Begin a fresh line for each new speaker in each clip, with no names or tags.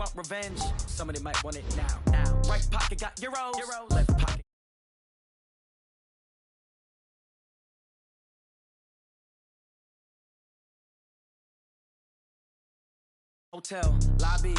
want revenge. Somebody might want it now. Right pocket got euros. Left pocket. Hotel lobby.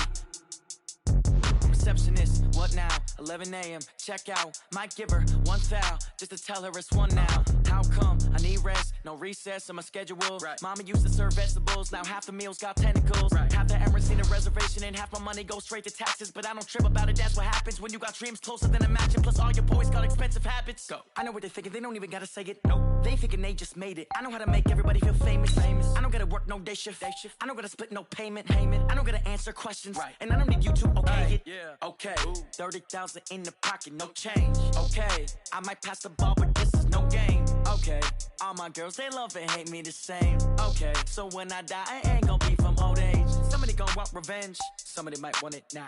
Receptionist, what now? 11 a.m. Check out. Might give her one foul just to tell her it's one now. How come? I need rest, no recess in my schedule. Right. Mama used to serve vegetables, now half the meals got tentacles. Right. Half the Emirates need a reservation and half my money goes straight to taxes. But I don't trip about it, that's what happens when you got dreams closer than a match. And plus all your boys got expensive habits. Go. I know what they're thinking, they don't even gotta say it. Nope. They ain't thinking they just made it. I know how to make everybody feel famous. I don't gotta work no day shift. I don't gotta split no payment. I don't gotta answer questions. Right. And I don't need you to okay it. Yeah. Okay. 30,000 in the pocket, no change. Okay. I might pass the ball, but this is no game. Okay. All my girls, they love and hate me the same. Okay. So when I die, I ain't gonna be from old age. Somebody gon' want revenge. Somebody might want it now.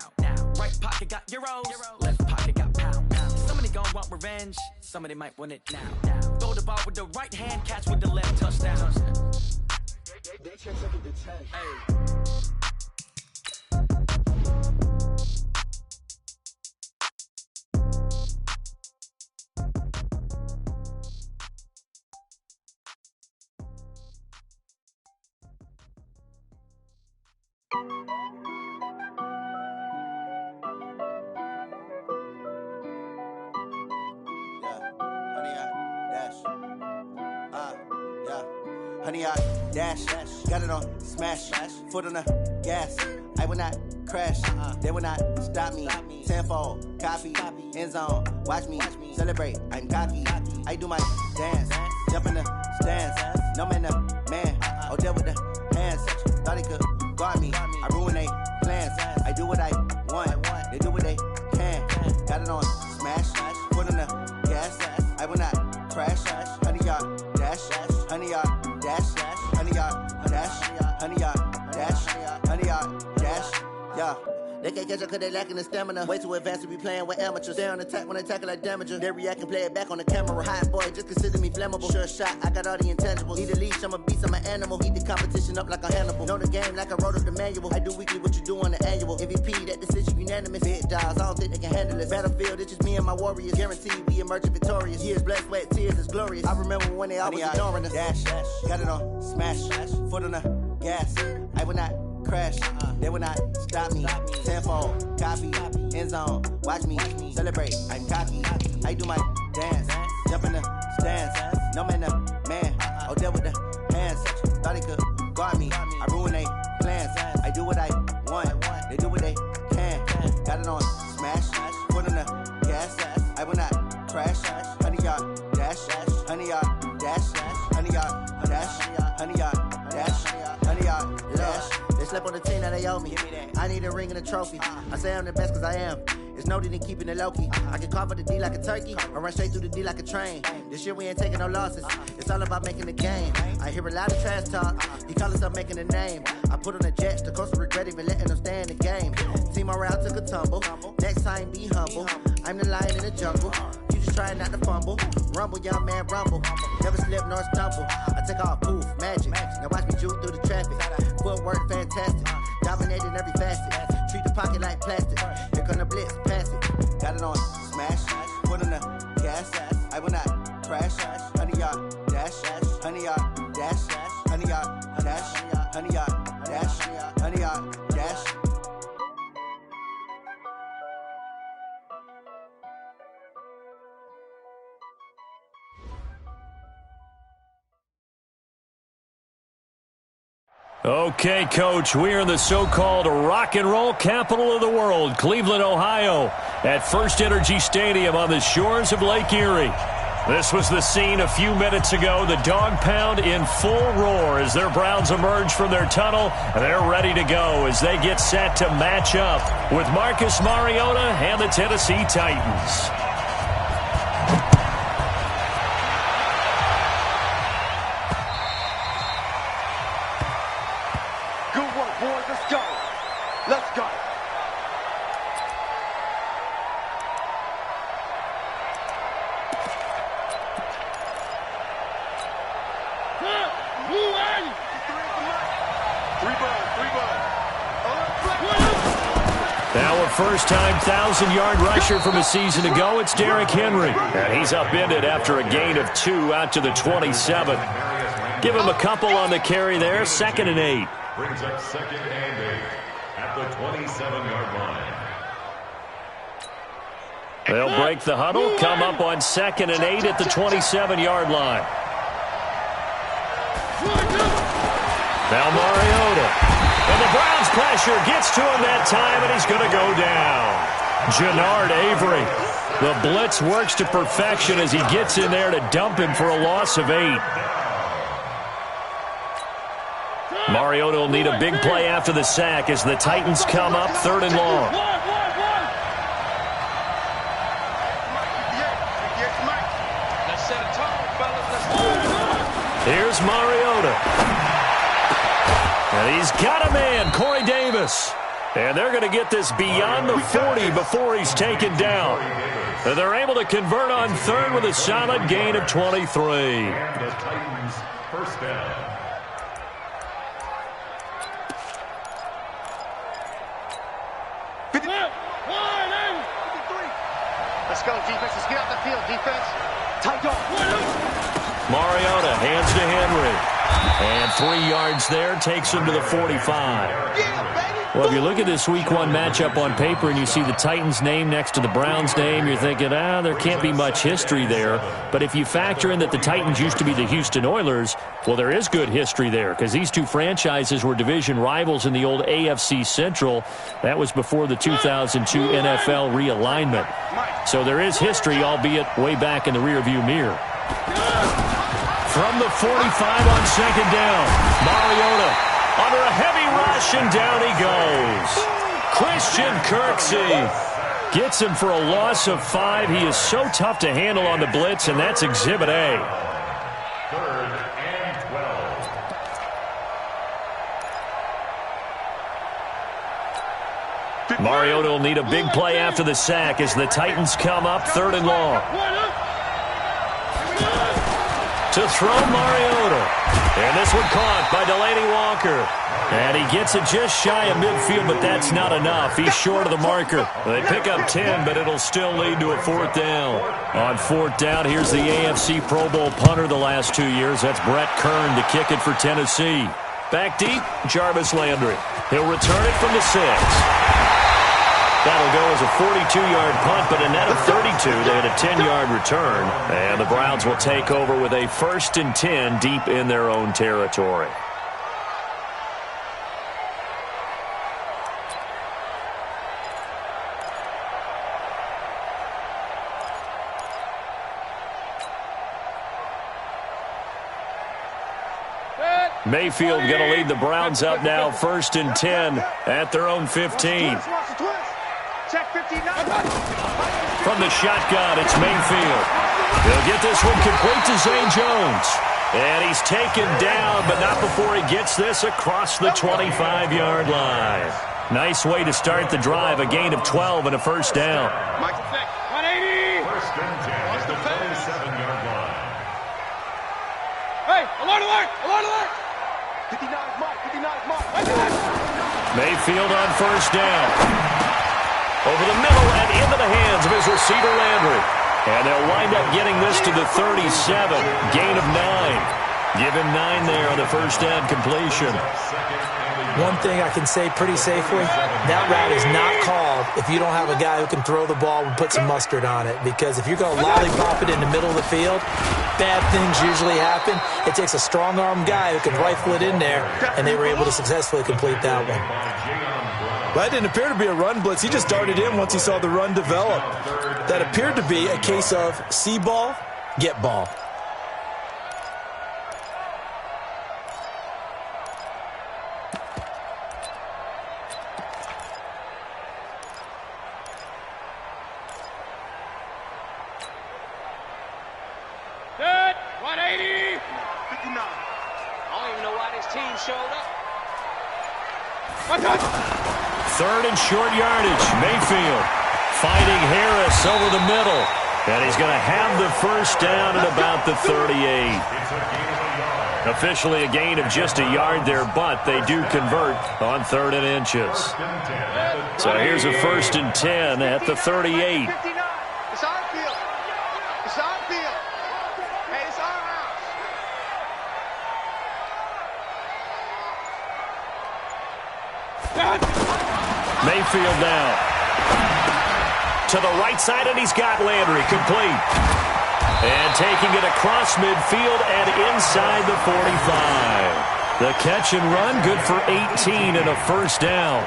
Right pocket got euros. Left pocket got pounds. Somebody gon' want revenge. Somebody might want it now. Throw the ball with the right hand, catch with the left, touchdown. They check second to 10. Hey.
Honey, I dash, got it on smash, foot on the gas. I will not crash, they will not stop me. Tenfold, copy, end zone, watch me celebrate. I'm cocky, I do my dance, jump in the stands. No man, the man, oh, there with the hands. Thought he could guard me, I ruin they plans. I do what I want, they do what they can. Got it on smash, foot on the gas. I will not crash, honey, y'all dash, honey, y'all dash, honey, y'all dash, honey, y'all dash, honey, y'all dash, yeah. They can't catch up cause they lacking the stamina. Way too advanced to be playing with amateurs. Stay on attack when they tackle like damager. They react and play it back on the camera. Hot boy, just consider me flammable. Sure shot, I got all the intangibles. Need a leash, I'm a beast, I'm an animal. Eat the competition up like a Hannibal. Know the game like I wrote up the manual. I do weekly what you do on the annual. MVP, that decision unanimous. Big dogs, I don't think they can handle it. Battlefield, it's just me and my warriors. Guaranteed we emerging victorious. Years, blood, sweat, tears, it's glorious. I remember when they always ignoring us. Dash, got it on smash, foot on the gas. I will not crash, they will not stop me. Tenfold, copy, end zone, watch me celebrate. I'm cocky, I do my dance, jump in the stands. No man, the man, oh, there with the hands. Thought he could guard me, I ruin they plans. I do what I want, they do what they can. Got it on smash, foot on the gas. I will not crash, honey, y'all dash, honey, y'all dash, honey, y'all dash, honey, y'all dash, honey, y'all dash. They slept on the team that they owe me. I need a ring and a trophy. I say I'm the best cause I am. It's no need in keeping it low-key. I can carve up the D like a turkey or run straight through the D like a train. This year we ain't taking no losses. It's all about making the game. I hear a lot of trash talk. He call himself making a name. I put on the Jets. The coach will regret even letting them stay in the game. Team morale took a tumble. Next time be humble. I'm the lion in the jungle. You just trying not to fumble. Rumble, young man, rumble. Never slip nor stumble. I take off, poof, magic. Now watch me juke through the traffic. Footwork fantastic. Dominating every facet. Treat the pocket like plastic. Here come the blitz, pass it. Got it on smash, foot on the gas. I will not crash, honey, y'all dash, honey, y'all dash, honey, y'all dash, honey, y'all dash, honey, y'all dash.
Okay, Coach, we are in the so-called rock and roll capital of the world, Cleveland, Ohio, at First Energy Stadium on the shores of Lake Erie. This was the scene a few minutes ago, the dog pound in full roar as their Browns emerge from their tunnel, and they're ready to go as they get set to match up with Marcus Mariota and the Tennessee Titans. Now a first-time 1,000-yard rusher from a season ago, it's Derrick Henry. And he's upended after a gain of 2 out to the 27. Give him a couple on the carry there, 2nd and 8.
Brings up 2nd and 8 at the 27-yard line.
They'll break the huddle, come up on 2nd and 8 at the 27-yard line. Now Mariota. And the Browns pressure gets to him that time, and he's going to go down. Jannard Avery. The blitz works to perfection as he gets in there to dump him for a loss of 8. Mariota will need a big play after the sack as the Titans come up 3rd and long. Here's Mariota. And he's got a man, Corey Davis. And they're going to get this beyond the 40 before he's taken down. And they're able to convert on 3rd with a solid gain of 23.
The Titans first down.
Let's go, defense. Let's get out the field, defense. Tight go.
Mariota hands to Henry. And 3 yards there takes him to the 45. Well, if you look at this Week 1 matchup on paper and you see the Titans' name next to the Browns' name, you're thinking, there can't be much history there. But if you factor in that the Titans used to be the Houston Oilers, well, there is good history there because these two franchises were division rivals in the old AFC Central. That was before the 2002 NFL realignment. So there is history, albeit way back in the rearview mirror. From the 45 on 2nd down, Mariota under a heavy rush, and down he goes. Christian Kirksey gets him for a loss of 5. He is so tough to handle on the blitz, and that's Exhibit A.
3rd and 12.
Mariota will need a big play after the sack as the Titans come up 3rd and long. To throw Mariota. And this one caught by Delaney Walker. And he gets it just shy of midfield, but that's not enough. He's short of the marker. They pick up 10, but it'll still lead to a 4th down. On 4th down, here's the AFC Pro Bowl punter the last 2 years. That's Brett Kern to kick it for Tennessee. Back deep, Jarvis Landry. He'll return it from the 6. That'll go as a 42-yard punt, but a net of 32. They had a 10-yard return. And the Browns will take over with a 1st and 10 deep in their own territory. Mayfield going to lead the Browns up now 1st and 10 at their own 15. From the shotgun, it's Mayfield. He'll get this one complete to Zay Jones. And he's taken down, but not before he gets this across the 25-yard line. Nice way to start the drive, a gain of 12 and a 1st down.
180. 1st and 10 at the 27-yard line.
Hey, alert, alert, alert, alert. 59 mark, 59 mark.
Mayfield on 1st down. Over the middle and into the hands of his receiver, Landry. And they'll wind up getting this to the 37. Gain of 9. Give him 9 there on the 1st down completion.
One thing I can say pretty safely, that route is not called if you don't have a guy who can throw the ball and put some mustard on it. Because if you're going to lollipop it in the middle of the field, bad things usually happen. It takes a strong-arm guy who can rifle it in there, and they were able to successfully complete that one.
That didn't appear to be a run blitz. He just darted in once he saw the run develop. That appeared to be a case of see ball, get ball.
Good. 180. 59. I don't even know why this team showed up.
3rd and short yardage. Mayfield fighting Harris over the middle. And he's going to have the 1st down at about the 38. Officially a gain of just a yard there, but they do convert on 3rd and inches. So here's a 1st and 10 at the 38.
It's our field. It's our field. Hey, it's our house.
Mayfield now. To the right side, and he's got Landry complete. And taking it across midfield and inside the 45. The catch and run, good for 18 and a 1st down.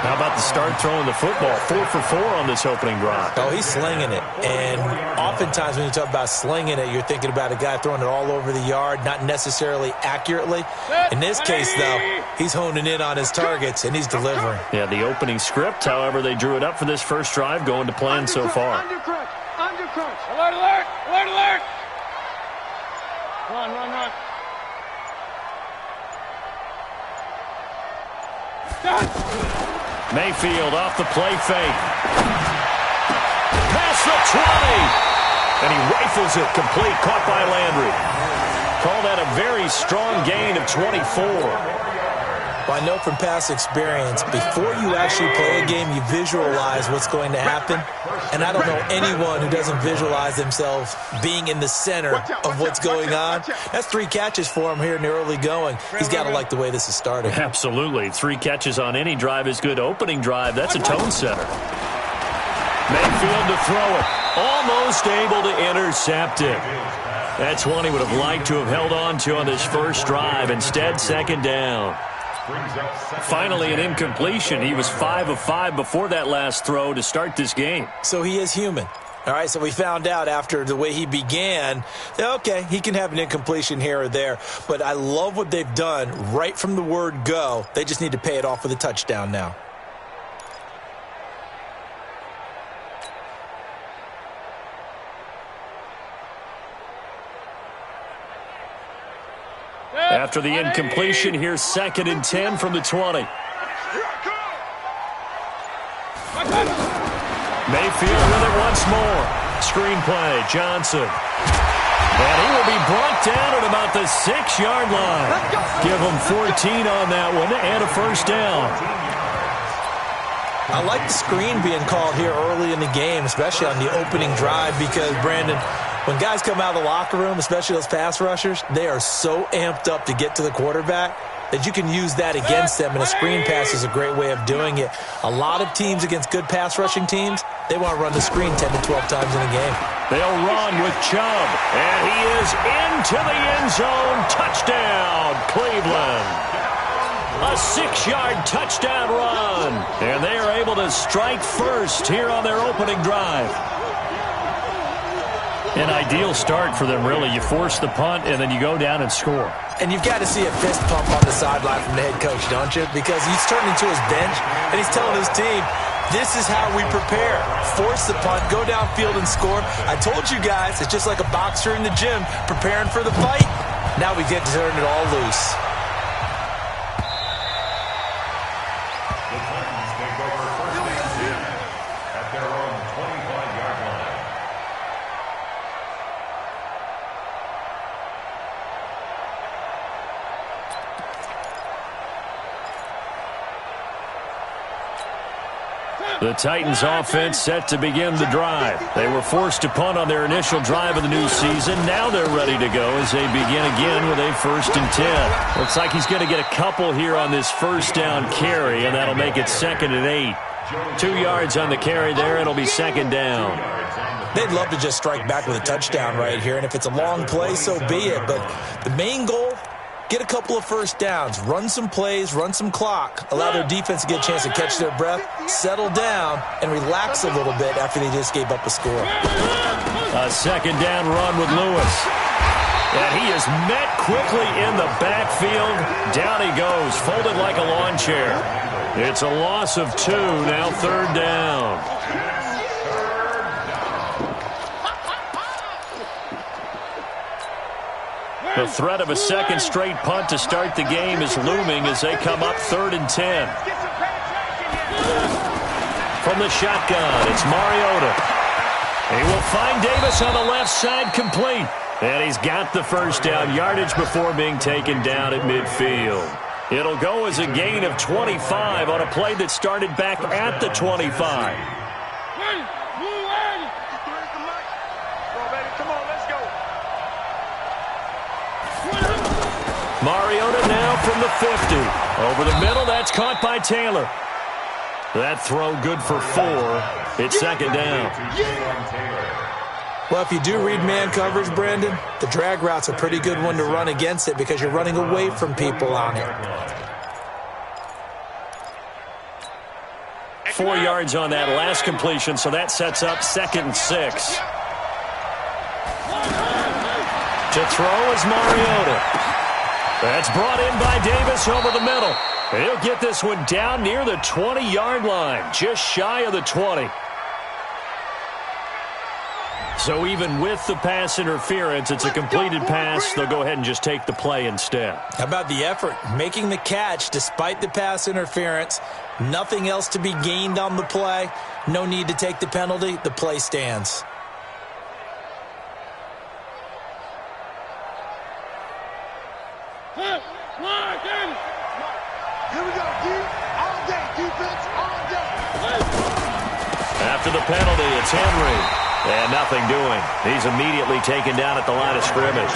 How about the start throwing the football? 4 for 4 on this opening drive.
Oh, he's slinging it. And oftentimes when you talk about slinging it, you're thinking about a guy throwing it all over the yard, not necessarily accurately. In this case, though, he's honing in on his targets, and he's delivering.
Yeah, the opening script, however, they drew it up for this first drive, going to plan so far.
Undercrunch. Undercrunch. Alert, alert. Alert, alert. Run, run, run.
Mayfield off the play fake. Past the 20. And he rifles it complete, caught by Landry. Call that a very strong gain of 24.
Well, I know from past experience, before you actually play a game, you visualize what's going to happen. And I don't know anyone who doesn't visualize themselves being in the center of what's going on. That's 3 catches for him here in the early going. He's got to like the way this is starting.
Absolutely. 3 catches on any drive is good. Opening drive, that's a tone setter. Mayfield to throw it. Almost able to intercept it. That's one he would have liked to have held on to on this first drive. Instead, 2nd down. Finally, an incompletion. He was 5 of 5 before that last throw to start this game.
So he is human. All right, so we found out after the way he began, okay, he can have an incompletion here or there. But I love what they've done right from the word go. They just need to pay it off with a touchdown now.
After the incompletion, here's 2nd and 10 from the 20. Mayfield with it once more. Screenplay, Johnson. And he will be brought down at about the 6-yard line. Give him 14 on that one and a 1st down.
I like the screen being called here early in the game, especially on the opening drive, because, Brandon, when guys come out of the locker room, especially those pass rushers, they are so amped up to get to the quarterback that you can use that against them, and a screen pass is a great way of doing it. A lot of teams against good pass rushing teams, they want to run the screen 10 to 12 times in a game.
They'll run with Chubb, and he is into the end zone. Touchdown, Cleveland. A 6-yard touchdown run, and they are able to strike first here on their opening drive. An ideal start for them, really. You force the punt, and then you go down and score.
And you've got to see a fist pump on the sideline from the head coach, don't you? Because he's turning to his bench, and he's telling his team, this is how we prepare. Force the punt, go downfield and score. I told you guys, it's just like a boxer in the gym preparing for the fight. Now we get to turn it all loose.
The Titans take over 1st and 10 at their own 25-yard line.
The Titans offense set to begin the drive. They were forced to punt on their initial drive of the new season. Now they're ready to go as they begin again with a 1st and 10. Looks like he's going to get a couple here on this 1st down carry, and that'll make it 2nd and 8. 2 yards on the carry there. It'll be 2nd down.
They'd love to just strike back with a touchdown right here, and if it's a long play, so be it. But the main goal, get a couple of 1st downs, run some plays, run some clock, allow their defense to get a chance to catch their breath, settle down, and relax a little bit after they just gave up a score.
A 2nd down run with Lewis. And he is met quickly in the backfield. Down he goes, folded like a lawn chair. It's a loss of 2, now 3rd down. The threat of a second straight punt to start the game is looming as they come up 3rd and 10. From the shotgun, it's Mariota. He will find Davis on the left side, complete. And he's got the first down, yardage before being taken down at midfield. It'll go as a gain of 25 on a play that started back at the 25. Mariota now from the 50. Over the middle, that's caught by Taylor. That throw good for 4. It's second down.
Well, if you do read man coverage, Brandon, the drag route's a pretty good one to run against it because you're running away from people on it.
4 yards on that last completion, so that sets up 2nd and 6. To throw is Mariota. That's brought in by Davis over the middle. He'll get this one down near the 20-yard line, just shy of the 20. So even with the pass interference, it's a completed pass. They'll go ahead and just take the play instead.
How about the effort? Making the catch despite the pass interference. Nothing else to be gained on the play. No need to take the penalty. The play stands.
Here we go, D. All day, defense, all day.
After the penalty, it's Henry. And nothing doing. He's immediately taken down at the line of scrimmage.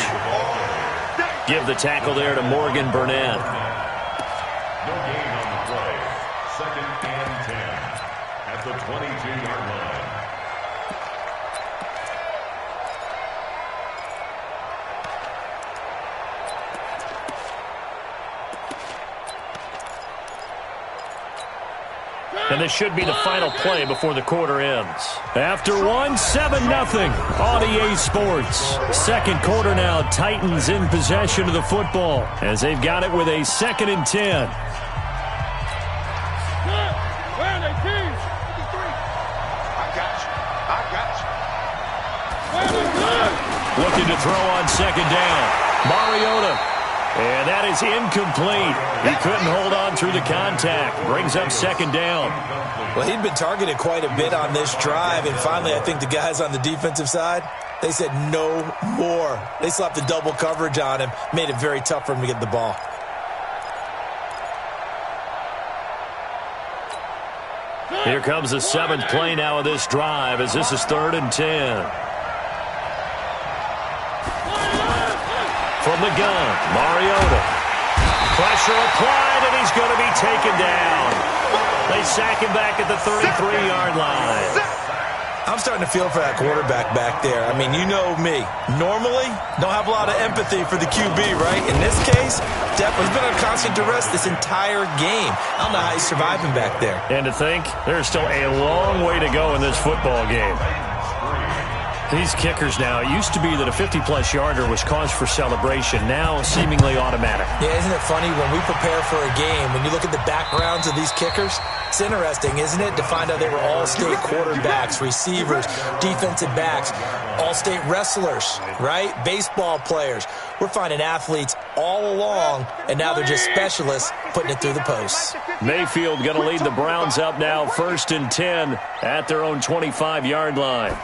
Give the tackle there to Morgan Burnett.
No gain on the play. 2nd and 10 at the 22-yard line.
And this should be the final play before the quarter ends. After one, 7-0 on EA Sports. Second quarter now, Titans in possession of the football as they've got it with a 2nd and 10. Looking to throw on 2nd down. Mariota. And that is incomplete. He couldn't hold on through the contact. Brings up 2nd down.
Well, he'd been targeted quite a bit on this drive, and finally I think the guys on the defensive side, they said no more. They slapped the double coverage on him, made it very tough for him to get the ball.
Here comes the 7th play now of this drive as this is 3rd and 10. From the gun, Mariota. Pressure applied, and he's going to be taken down. They sack him back at the 33-yard line.
I'm starting to feel for that quarterback back there. I mean, you know me. Normally, don't have a lot of empathy for the QB, right? In this case, definitely he's been on constant duress this entire game. I don't know how he's surviving back there.
And to think, there's still a long way to go in this football game. These kickers now, it used to be that a 50-plus yarder was cause for celebration, now seemingly automatic.
Yeah, isn't it funny when we prepare for a game, when you look at the backgrounds of these kickers, it's interesting, isn't it, to find out they were all-state quarterbacks, receivers, defensive backs, all-state wrestlers, right? Baseball players. We're finding athletes all along, and now they're just specialists putting it through the posts.
Mayfield going to lead the Browns up now, 1st and 10 at their own 25-yard line.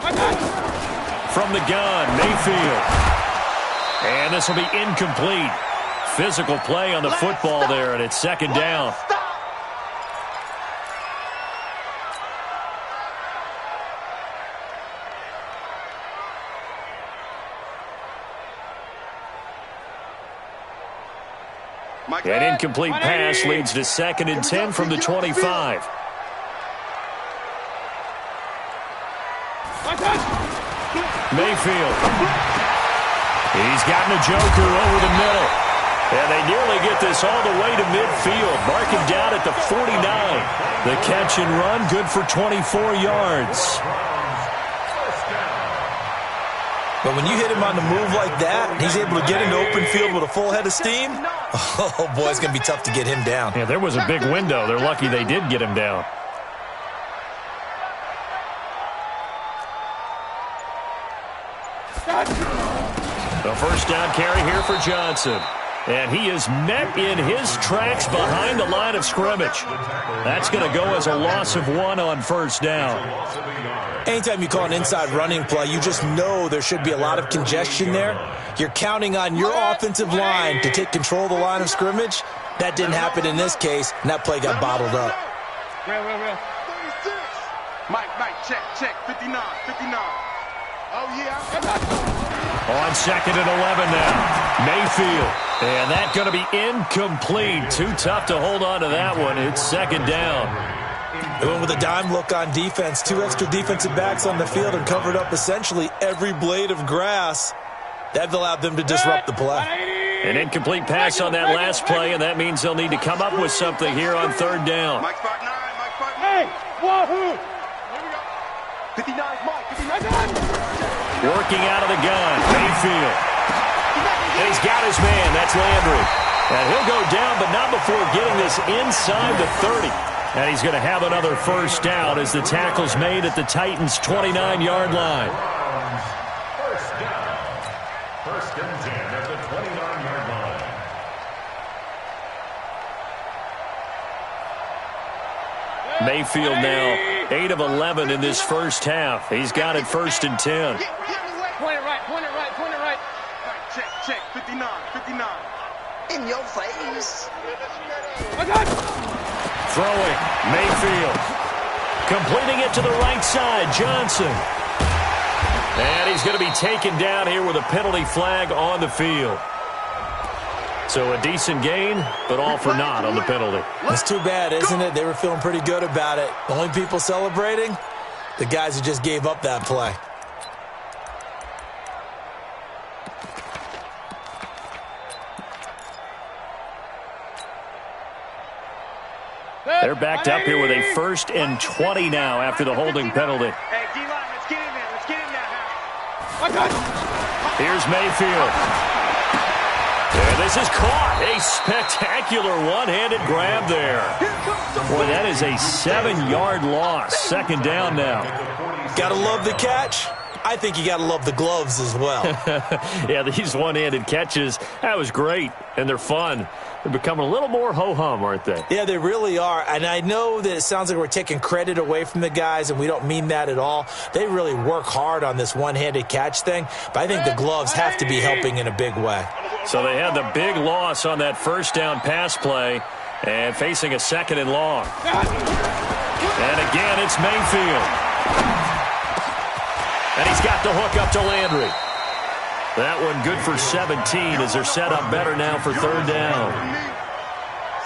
From the gun, Mayfield. And this will be incomplete. Physical play on the football there, and it's 2nd down. An incomplete pass leads to 2nd and 10 from the 25. Mayfield. He's got Njoku over the middle. And they nearly get this all the way to midfield. Mark him down at the 49. The catch and run, good for 24 yards.
But when you hit him on the move like that, he's able to get into open field with a full head of steam, oh, boy, it's going to be tough to get him down.
Yeah, there was a big window. They're lucky they did get him down. A 1st down carry here for Johnson. And he is met in his tracks behind the line of scrimmage. That's going to go as a loss of 1 on first down.
Anytime you call an inside running play, you just know there should be a lot of congestion there. You're counting on your offensive line to take control of the line of scrimmage. That didn't happen in this case, and that play got bottled up.
Real. Mike, check, 59. Oh, yeah.
On 2nd and 11 now, Mayfield. And that's going to be incomplete. Too tough to hold on to that one. It's 2nd down.
They went with a dime look on defense. 2 extra defensive backs on the field and covered up essentially every blade of grass. That allowed them to disrupt the play.
An incomplete pass on that last play, and that means they'll need to come up with something here on 3rd down.
Mike spot 9. Hey, wahoo! Here we go. 59, Mike. 59.
Working out of the gun, Mayfield. And he's got his man. That's Landry. And he'll go down, but not before getting this inside the 30. And he's going to have another first down as the tackle's made at the Titans' 29-yard line.
First down. 1st and 10 at the 29-yard line.
Mayfield now 8 of 11 in this first half. He's got it 1st and 10.
Point it right. Check, 59.
In your face.
Throwing, Mayfield. Completing it to the right side, Johnson. And he's going to be taken down here with a penalty flag on the field. So a decent gain, but all for naught on the penalty.
It's too bad, isn't it? They were feeling pretty good about it. The only people celebrating, the guys who just gave up that play.
They're backed up here with a 1st and 20 now after the holding penalty.
Hey, D-line, let's get in there.
Here's Mayfield. And this is caught. A spectacular one-handed grab there. Boy, that is a 7-yard loss. 2nd down now.
Gotta love the catch. I think you gotta love the gloves as well.
Yeah, these one-handed catches, that was great, and they're fun. They're becoming a little more ho-hum, aren't they?
Yeah, they really are. And I know that it sounds like we're taking credit away from the guys, and we don't mean that at all. They really work hard on this one-handed catch thing, but I think the gloves have to be helping in a big way.
So they had the big loss on that 1st down pass play, and facing a 2nd and long. And again, it's Mayfield. And he's got the hook up to Landry. That one good for 17 as they're set up better now for 3rd down.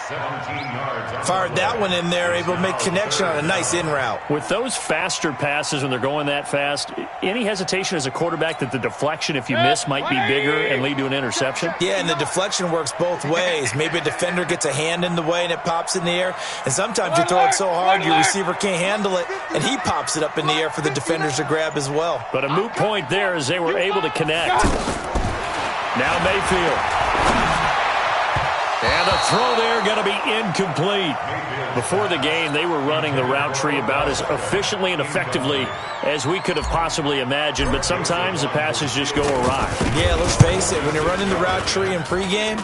17 yards.
Fired that one in there, able to make connection on a nice in route.
With those faster passes when they're going that fast, any hesitation as a quarterback that the deflection, if you miss, might be bigger and lead to an interception?
Yeah, and the deflection works both ways. Maybe a defender gets a hand in the way and it pops in the air. And sometimes you throw it so hard your receiver can't handle it, and he pops it up in the air for the defenders to grab as well.
But a moot point there as they were able to connect. Now Mayfield. And the throw there going to be incomplete. Before the game, they were running the route tree about as efficiently and effectively as we could have possibly imagined, but sometimes the passes just go awry.
Yeah, let's face it, when you're running the route tree in pregame,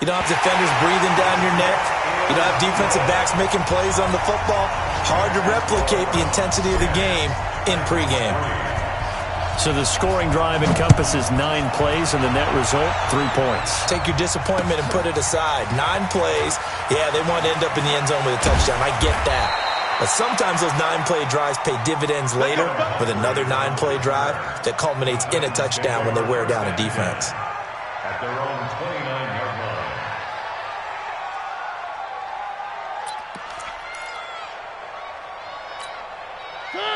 you don't have defenders breathing down your neck. You don't have defensive backs making plays on the football. Hard to replicate the intensity of the game in pregame.
So the scoring drive encompasses 9 plays, and the net result, 3 points.
Take your disappointment and put it aside. 9 plays, yeah, they want to end up in the end zone with a touchdown. I get that. But sometimes those 9-play drives pay dividends later with another 9-play drive that culminates in a touchdown when they wear down a defense.
At their own 29-yard line.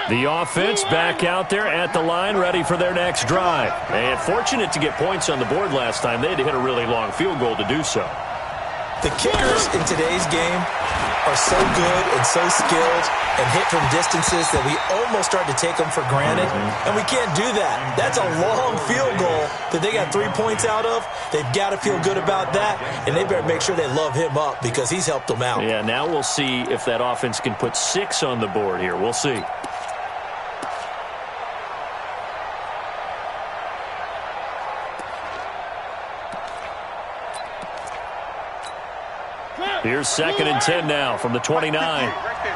The offense back out there at the line, ready for their next drive. And fortunate to get points on the board last time. They had to hit a really long field goal to do so.
The kickers in today's game are so good and so skilled and hit from distances that we almost start to take them for granted. And we can't do that. That's a long field goal that they got 3 points out of. They've got to feel good about that, and they better make sure they love him up because he's helped them out.
Yeah, now we'll see if that offense can put 6 on the board here. We'll see. Here's 2nd and 10 now from the 29.
Right there.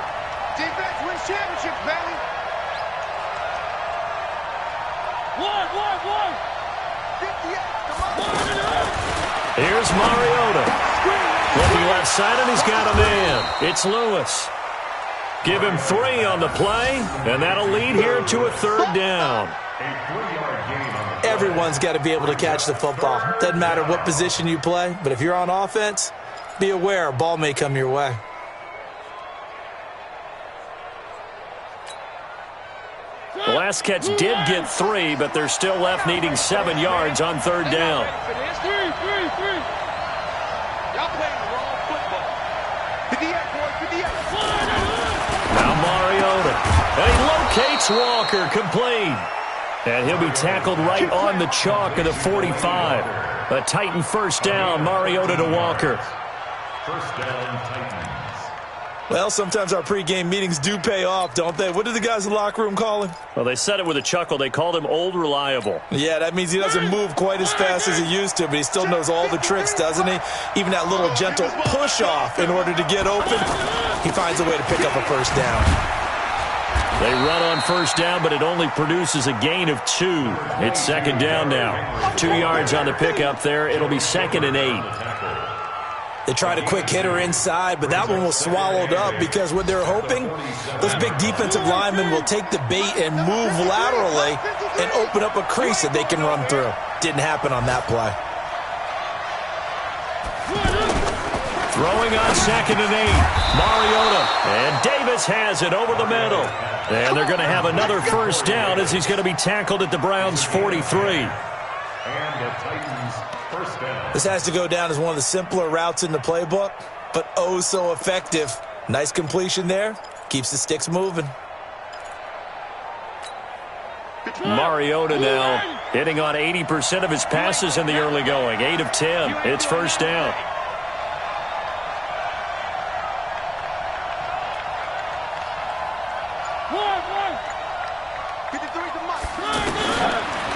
Defense wins championships, baby. One. 58.
Here's Mariota. Looking left side, and he's got a man. It's Lewis. Give him 3 on the play, and that'll lead here to a 3rd down.
Everyone's got to be able to catch the football. Doesn't matter what position you play, but if you're on offense, be aware a ball may come your way.
The last catch did get 3, but they're still left needing 7 yards on 3rd down.
Three. Y'all playing the wrong football. 58, boys, 58.
Now Mariota. And he locates Walker, complete. And he'll be tackled right on the chalk of the 45. A Titan 1st down, Mariota to Walker.
1st down, Titans.
Well, sometimes our pregame meetings do pay off, don't they? What did the guys in the locker room call him?
Well, they said it with a chuckle. They called him Old Reliable.
Yeah, that means he doesn't move quite as fast as he used to, but he still knows all the tricks, doesn't he? Even that little gentle push-off in order to get open. He finds a way to pick up a 1st down.
They run on 1st down, but it only produces a gain of 2. It's 2nd down now. 2 yards on the pickup there. It'll be 2nd and 8.
They tried a quick hitter inside, but that one was swallowed up because what they're hoping, those big defensive linemen will take the bait and move laterally and open up a crease that they can run through. Didn't happen on that play.
Throwing on 2nd and 8. Mariota. And Davis has it over the middle. And they're going to have another 1st down as he's going to be tackled at the Browns' 43.
And the Titans' 1st down.
This has to go down as one of the simpler routes in the playbook, but oh so effective. Nice completion there. Keeps the sticks moving.
Mariota now hitting on 80% of his passes in the early going. 8 of 10. It's 1st down.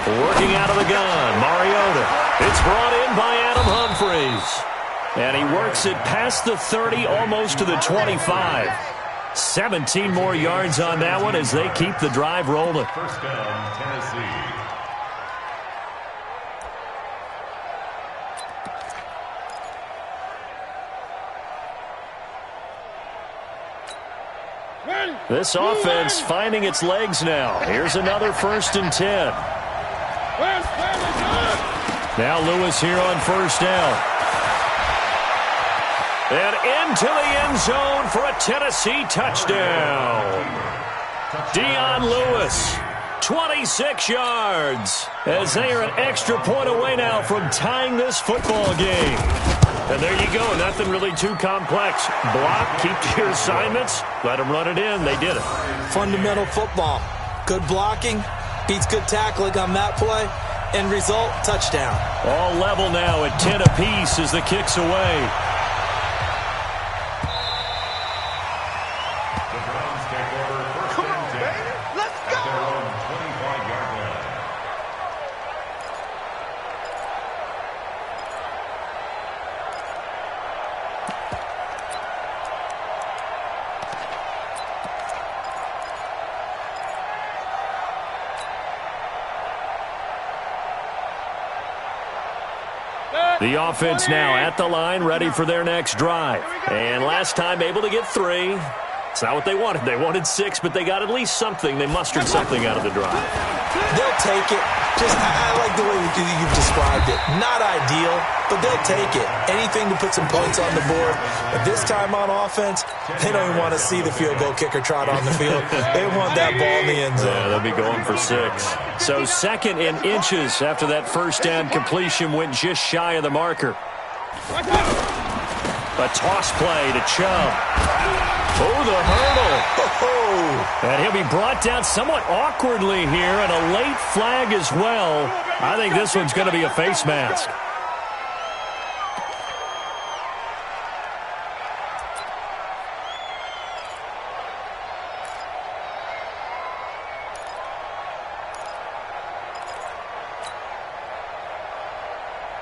Working out of the gun, Mariota. It's brought in by Adam Humphries. And he works it past the 30, almost to the 25. 17 more yards on that one as they keep the drive rolling.
1st down, Tennessee.
This offense finding its legs now. Here's another 1st and 10. Now Lewis here on 1st down. And into the end zone for a Tennessee touchdown. Dion Lewis, 26 yards, as they are an extra point away now from tying this football game. And there you go, nothing really too complex. Block, keep to your assignments, let them run it in. They did it.
Fundamental football. Good blocking, beats good tackling on that play. End result, touchdown.
All level now at 10 apiece as the kick's away.
The Browns take over 1st and 10.
Let's
At their own 25-yard line.
The offense now at the line, ready for their next drive. And last time able to get 3. It's not what they wanted. They wanted 6, but they got at least something. They mustered something out of the drive.
They'll take it. I like the way you've described it. Not ideal, but they'll take it. Anything to put some points on the board. But this time on offense, they don't even want to see the field goal kicker trot on the field. They want that ball in the end zone.
Yeah, they'll be going for 6. So 2nd and inches after that 1st down completion went just shy of the marker. A toss play to Chubb. Oh, the hurdle. Oh. And he'll be brought down somewhat awkwardly here, and a late flag as well. I think this one's going to be a face mask.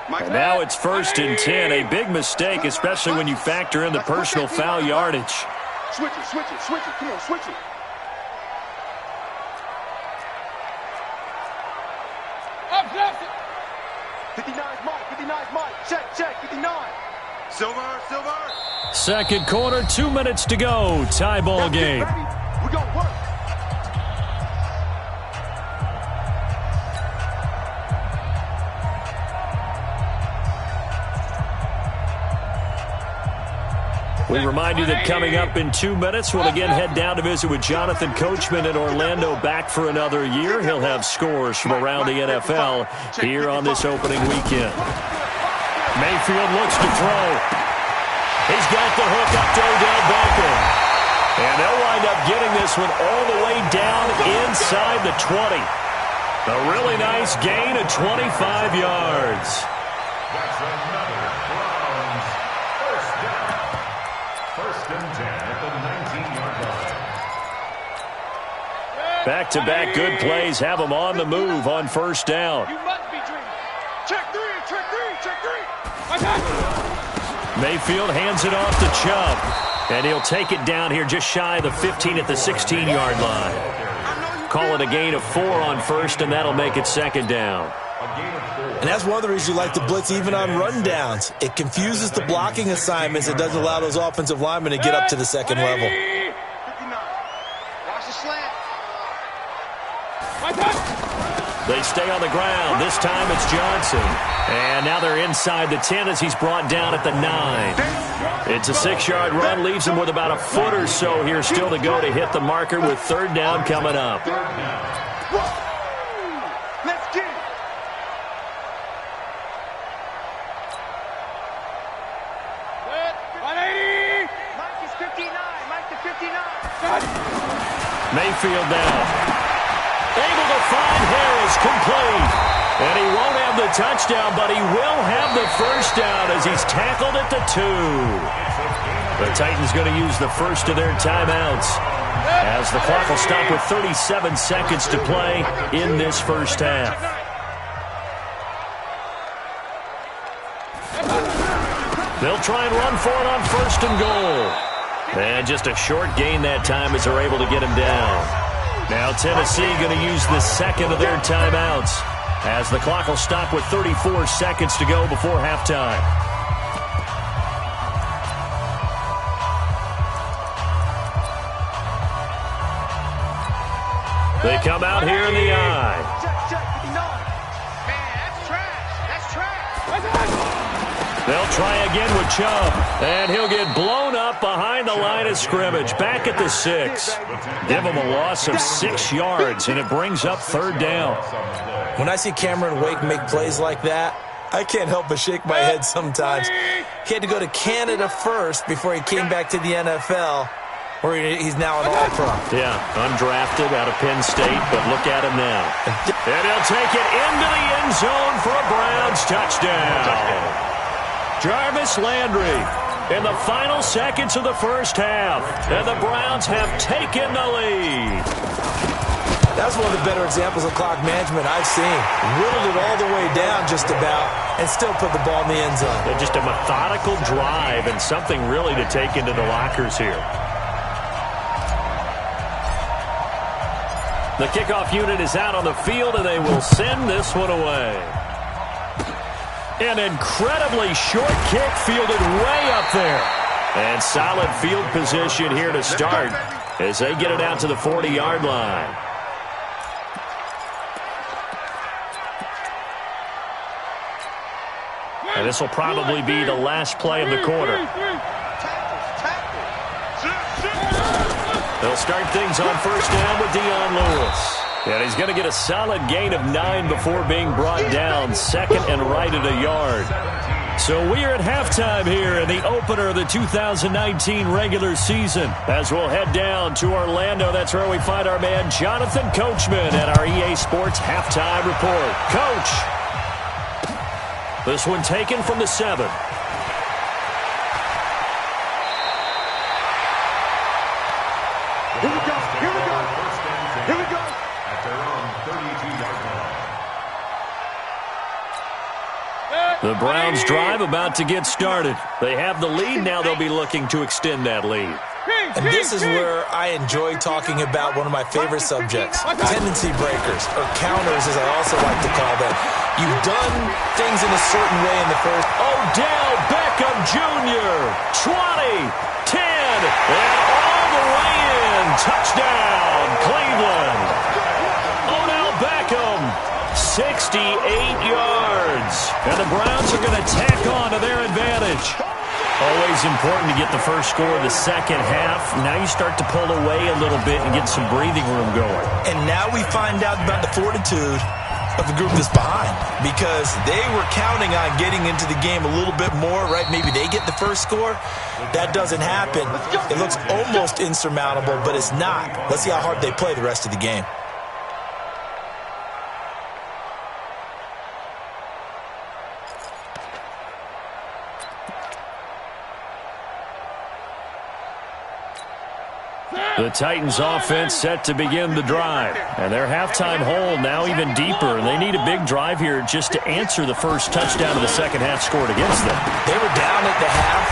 And now it's 1st and 10. A big mistake, especially when you factor in the personal foul yardage.
Switch it, switch it, switch it. Come on, switch it. Up, 59's Mike, 59's Mike. Check, 59. Silver.
Second quarter, 2 minutes to go. Tie ball game.
We're going to work.
We remind you that coming up in 2 minutes, we'll again head down to visit with Jonathan Coachman in Orlando, back for another year. He'll have scores from around the NFL here on this opening weekend. Mayfield looks to throw. He's got the hook up to Odell Beckham. And they'll wind up getting this one all the way down inside the 20. A really nice gain of 25 yards.
That's another Browns first down. 1st and 10 at the 19-yard line.
Back-to-back good plays have them on the move on 1st down.
You must be dreaming. Check three.
Mayfield hands it off to Chubb. And he'll take it down here just shy of the 15 at the 16-yard line. Call it a gain of 4 on 1st, and that'll make it 2nd down.
And that's one of the reasons you like the blitz even on rundowns. It confuses the blocking assignments. It doesn't allow those offensive linemen to get up to the second level.
59. Watch the slant.
They stay on the ground. This time it's Johnson. And now they're inside the 10 as he's brought down at the 9. It's a 6-yard run. Leaves him with about a foot or so here still to go to hit the marker with 3rd down coming up.
Let's get it. Mike is 59. Mike to 59.
Mayfield now. Able to find Harris, complete. And he won't have the touchdown, but he will have the 1st down as he's tackled at the 2. The Titans going to use the first of their timeouts as the clock will stop with 37 seconds to play in this 1st half. They'll try and run for it on 1st and goal. And just a short gain that time as they're able to get him down. Now Tennessee going to use the 2nd of their timeouts as the clock will stop with 34 seconds to go before halftime. They come out here in the eye.
Check, 59. Man, that's trash.
They'll try again with Chubb, and he'll get blown up behind the line of scrimmage, back at the 6. Give him a loss of 6 yards, and it brings up 3rd down.
When I see Cameron Wake make plays like that, I can't help but shake my head sometimes. He had to go to Canada first before he came back to the NFL, where he's now an all-pro.
Yeah, undrafted out of Penn State, but look at him now. And he'll take it into the end zone for a Browns touchdown. Jarvis Landry in the final seconds of the 1st half, and the Browns have taken the lead.
That's one of the better examples of clock management I've seen. Whittled it all the way down just about and still put the ball in the end zone.
Just a methodical drive and something really to take into the lockers here. The kickoff unit is out on the field, and they will send this one away. An incredibly short kick fielded way up there. And solid field position here to start as they get it out to the 40-yard line. And this will probably be the last play of the quarter. They'll start things on 1st down with Dion Lewis. And he's going to get a solid gain of 9 before being brought down, 2nd and right at a yard. So we are at halftime here in the opener of the 2019 regular season. As we'll head down to Orlando, that's where we find our man Jonathan Coachman at our EA Sports Halftime Report. Coach, this one taken from the 7.
Here we go. Here we go.
At their own 32-yard line.
The Browns drive about to get started. They have the lead. Now they'll be looking to extend that lead.
And this is where I enjoy talking about one of my favorite subjects, tendency breakers, or counters as I also like to call them. You've done things in a certain way in the first.
Odell Beckham Jr., 20, 10, and all the way in. Touchdown, Cleveland. Odell Beckham, 68 yards. And the Browns are going to tack on to their advantage. Always important to get the first score of the second half. Now you start to pull away a little bit and get some breathing room going.
And now we find out about the fortitude of the group that's behind, because they were counting on getting into the game a little bit more, right? Maybe they get the first score. That doesn't happen. It looks almost insurmountable, but it's not. Let's see how hard they play the rest of the game.
The Titans offense set to begin the drive. And their halftime hole now even deeper. And they need a big drive here just to answer the first touchdown of the second half scored against them.
They were down at the half.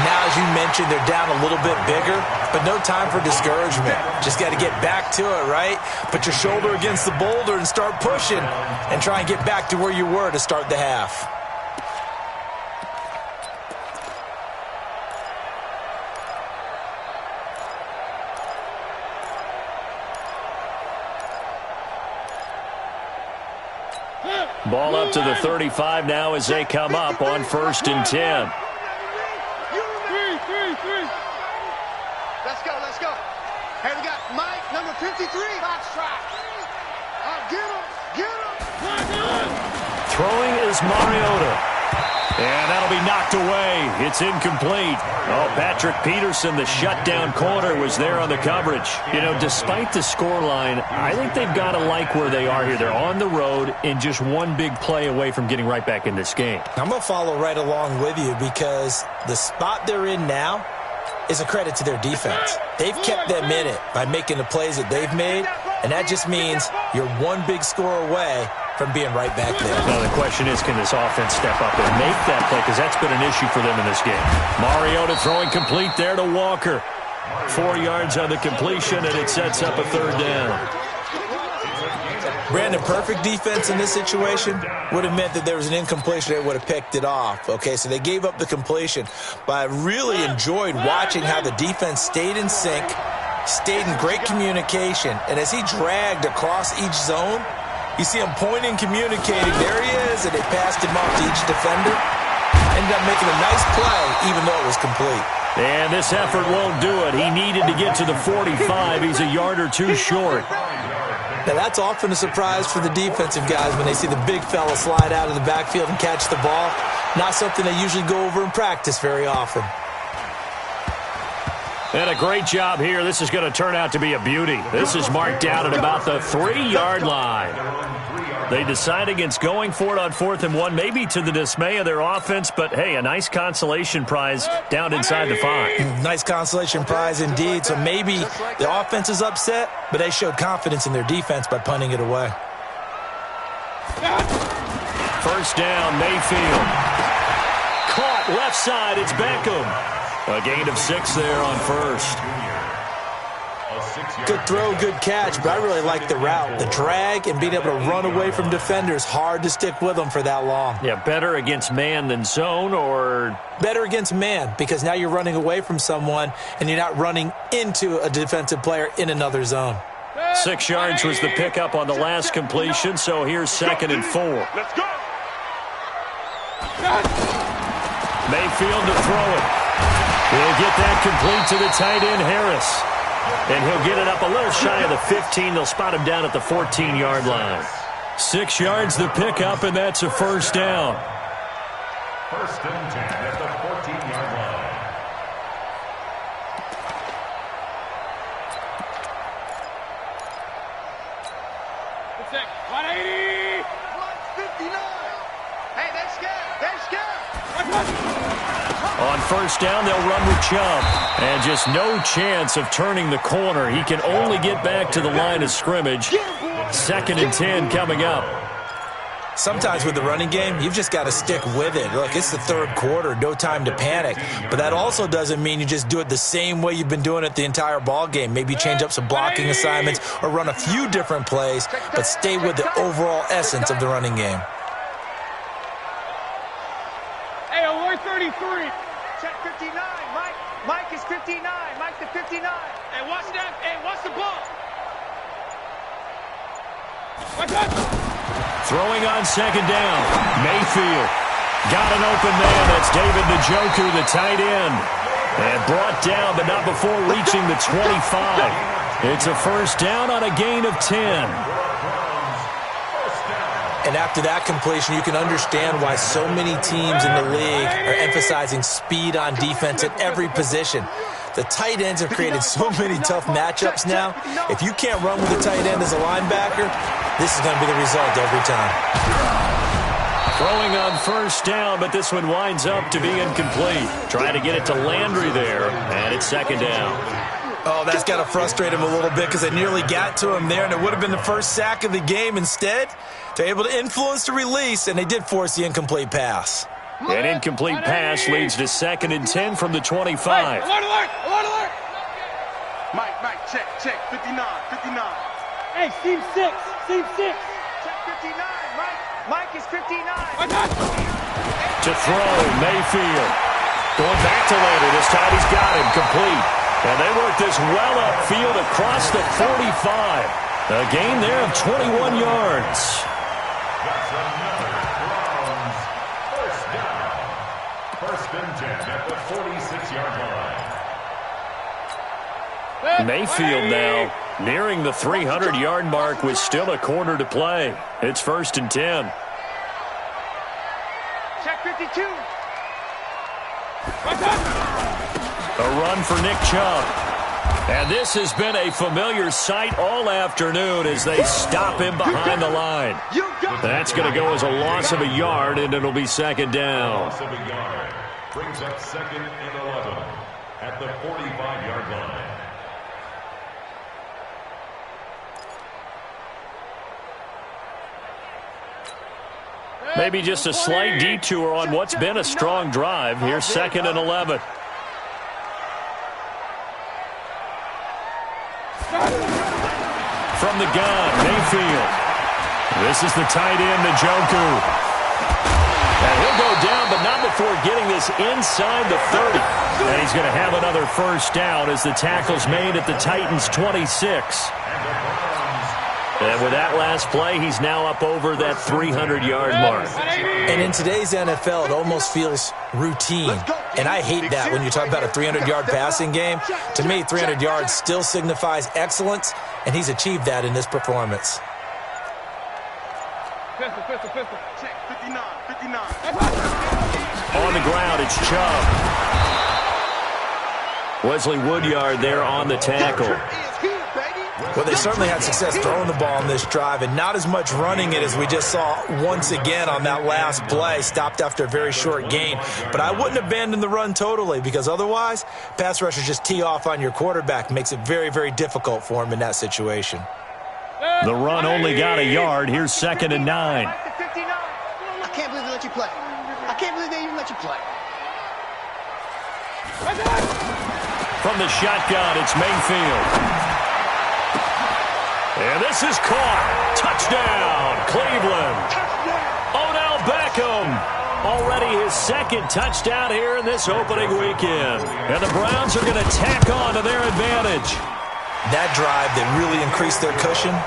Now, as you mentioned, they're down a little bit bigger, but no time for discouragement. Just got to get back to it, right? Put your shoulder against the boulder and start pushing and try and get back to where you were to start the half.
Ball up to the 35 now as they come up on 1st and 10.
Let's go, let's go. Hey, we got Mike, number 53. Box track. Get him.
Throwing is Mariota. And that'll be knocked away. It's incomplete. Oh, Patrick Peterson, the shutdown corner, was there on the coverage. You know, despite the scoreline, I think they've got to like where they are here. They're on the road and just one big play away from getting right back in this game.
I'm going to follow right along with you, because the spot they're in now is a credit to their defense. They've kept them in it by making the plays that they've made, and that just means you're one big score away from being right back there.
Now the question is, can this offense step up and make that play? Because that's been an issue for them in this game. Mariota throwing complete there to Walker. 4 yards on the completion, and it sets up a 3rd down.
Brandon, perfect defense in this situation would have meant that there was an incompletion. They would have picked it off. Okay, so they gave up the completion. But I really enjoyed watching how the defense stayed in sync, stayed in great communication. And as he dragged across each zone, you see him pointing, communicating. There he is, and they passed him off to each defender. Ended up making a nice play, even though it was complete.
And this effort won't do it. He needed to get to the 45. He's a yard or two short.
Now, that's often a surprise for the defensive guys when they see the big fella slide out of the backfield and catch the ball. Not something they usually go over in practice very often.
And a great job here. This is going to turn out to be a beauty. This is marked down at about the 3-yard line. They decide against going for it on 4th and 1, maybe to the dismay of their offense, but hey, a nice consolation prize down inside the 5.
Nice consolation prize indeed. So maybe the offense is upset, but they showed confidence in their defense by punting it away.
1st down, Mayfield. Caught left side, it's Beckham. A gain of 6 there on 1st.
Good throw, good catch, but I really like the route. The drag and being able to run away from defenders, hard to stick with them for that long.
Yeah, better against man than zone, or?
Better against man, because now you're running away from someone and you're not running into a defensive player in another zone.
6 yards was the pickup on the last completion, so here's 2nd and 4.
Let's go.
Mayfield to throw it. He'll get that complete to the tight end, Harris. And he'll get it up a little shy of the 15. They'll spot him down at the 14-yard line. 6 yards the pickup, and that's a 1st down.
1st and 10 at the 14-yard line.
What's that? 180. 159. Hey, they're scared. They're scared.
On 1st down, they'll run with Chubb. And just no chance of turning the corner. He can only get back to the line of scrimmage. 2nd and 10 coming up.
Sometimes with the running game, you've just got to stick with it. Look, it's the third quarter, no time to panic. But that also doesn't mean you just do it the same way you've been doing it the entire ball game. Maybe change up some blocking assignments or run a few different plays, but stay with the overall essence of the running game.
Hey, alert 33.
Check 59. Mike is 59. Mike the 59.
Hey, watch that. Hey, watch the ball. Watch that.
Throwing on second down. Mayfield got an open man. That's David Njoku, the tight end. And brought down, but not before reaching the 25. It's a first down on a gain of 10.
And after that completion, you can understand why so many teams in the league are emphasizing speed on defense at every position. The tight ends have created so many tough matchups now. If you can't run with the tight end as a linebacker, this is going to be the result every time.
Throwing on first down, but this one winds up to be incomplete. Trying to get it to Landry there, and it's second down.
Oh, that's got to frustrate him a little bit because they nearly got to him there, and it would have been the first sack of the game. Instead, they're able to influence the release, and they did force the incomplete pass.
An incomplete pass leads to 2nd and 10 from the 25.
Alert, alert, alert, alert. Mike, check, 59. Hey, seam 6.
Check 59. Mike is 59.
To throw, Mayfield. Going back to Landry. This time he's got him complete. And they work this well upfield across the 45. A gain there of 21 yards.
That's another Browns first down. 1st and 10 at the 46-yard line.
Mayfield now nearing the 300-yard mark with still a quarter to play. It's 1st and 10.
Check 52.
A run for Nick Chubb. And this has been a familiar sight all afternoon as they stop him behind the line. That's going to go as a loss of a yard, and it'll be second down.
Loss of a yard brings up 2nd and 11 at the 45-yard line.
Maybe just a slight detour on what's been a strong drive. Here's 2nd and 11. From the gun, Mayfield. This is the tight end, Njoku. And he'll go down, but not before getting this inside the 30. And he's going to have another first down as the tackle's made at the Titans' 26. And with that last play, he's now up over that 300-yard mark.
And in today's NFL, it almost feels routine. And I hate that when you talk about a 300-yard passing game. To me, 300 yards still signifies excellence, and he's achieved that in this performance.
Pistol. Check 59.
On the ground, it's Chubb. Wesley Woodyard there on the tackle.
Well, they certainly had success throwing the ball in this drive and not as much running it as we just saw once again on that last play. Stopped after a very short gain. But I wouldn't abandon the run totally because otherwise, pass rushers just tee off on your quarterback. Makes it very, very difficult for him in that situation.
The run only got a yard. Here's 2nd and 9.
I can't believe they let you play. I can't believe they even let you play.
From the shotgun, it's Mayfield. And this is caught. Touchdown, Cleveland. Odell Beckham. Already his 2nd touchdown here in this opening weekend. And the Browns are going to tack on to their advantage.
That drive that really increased their cushion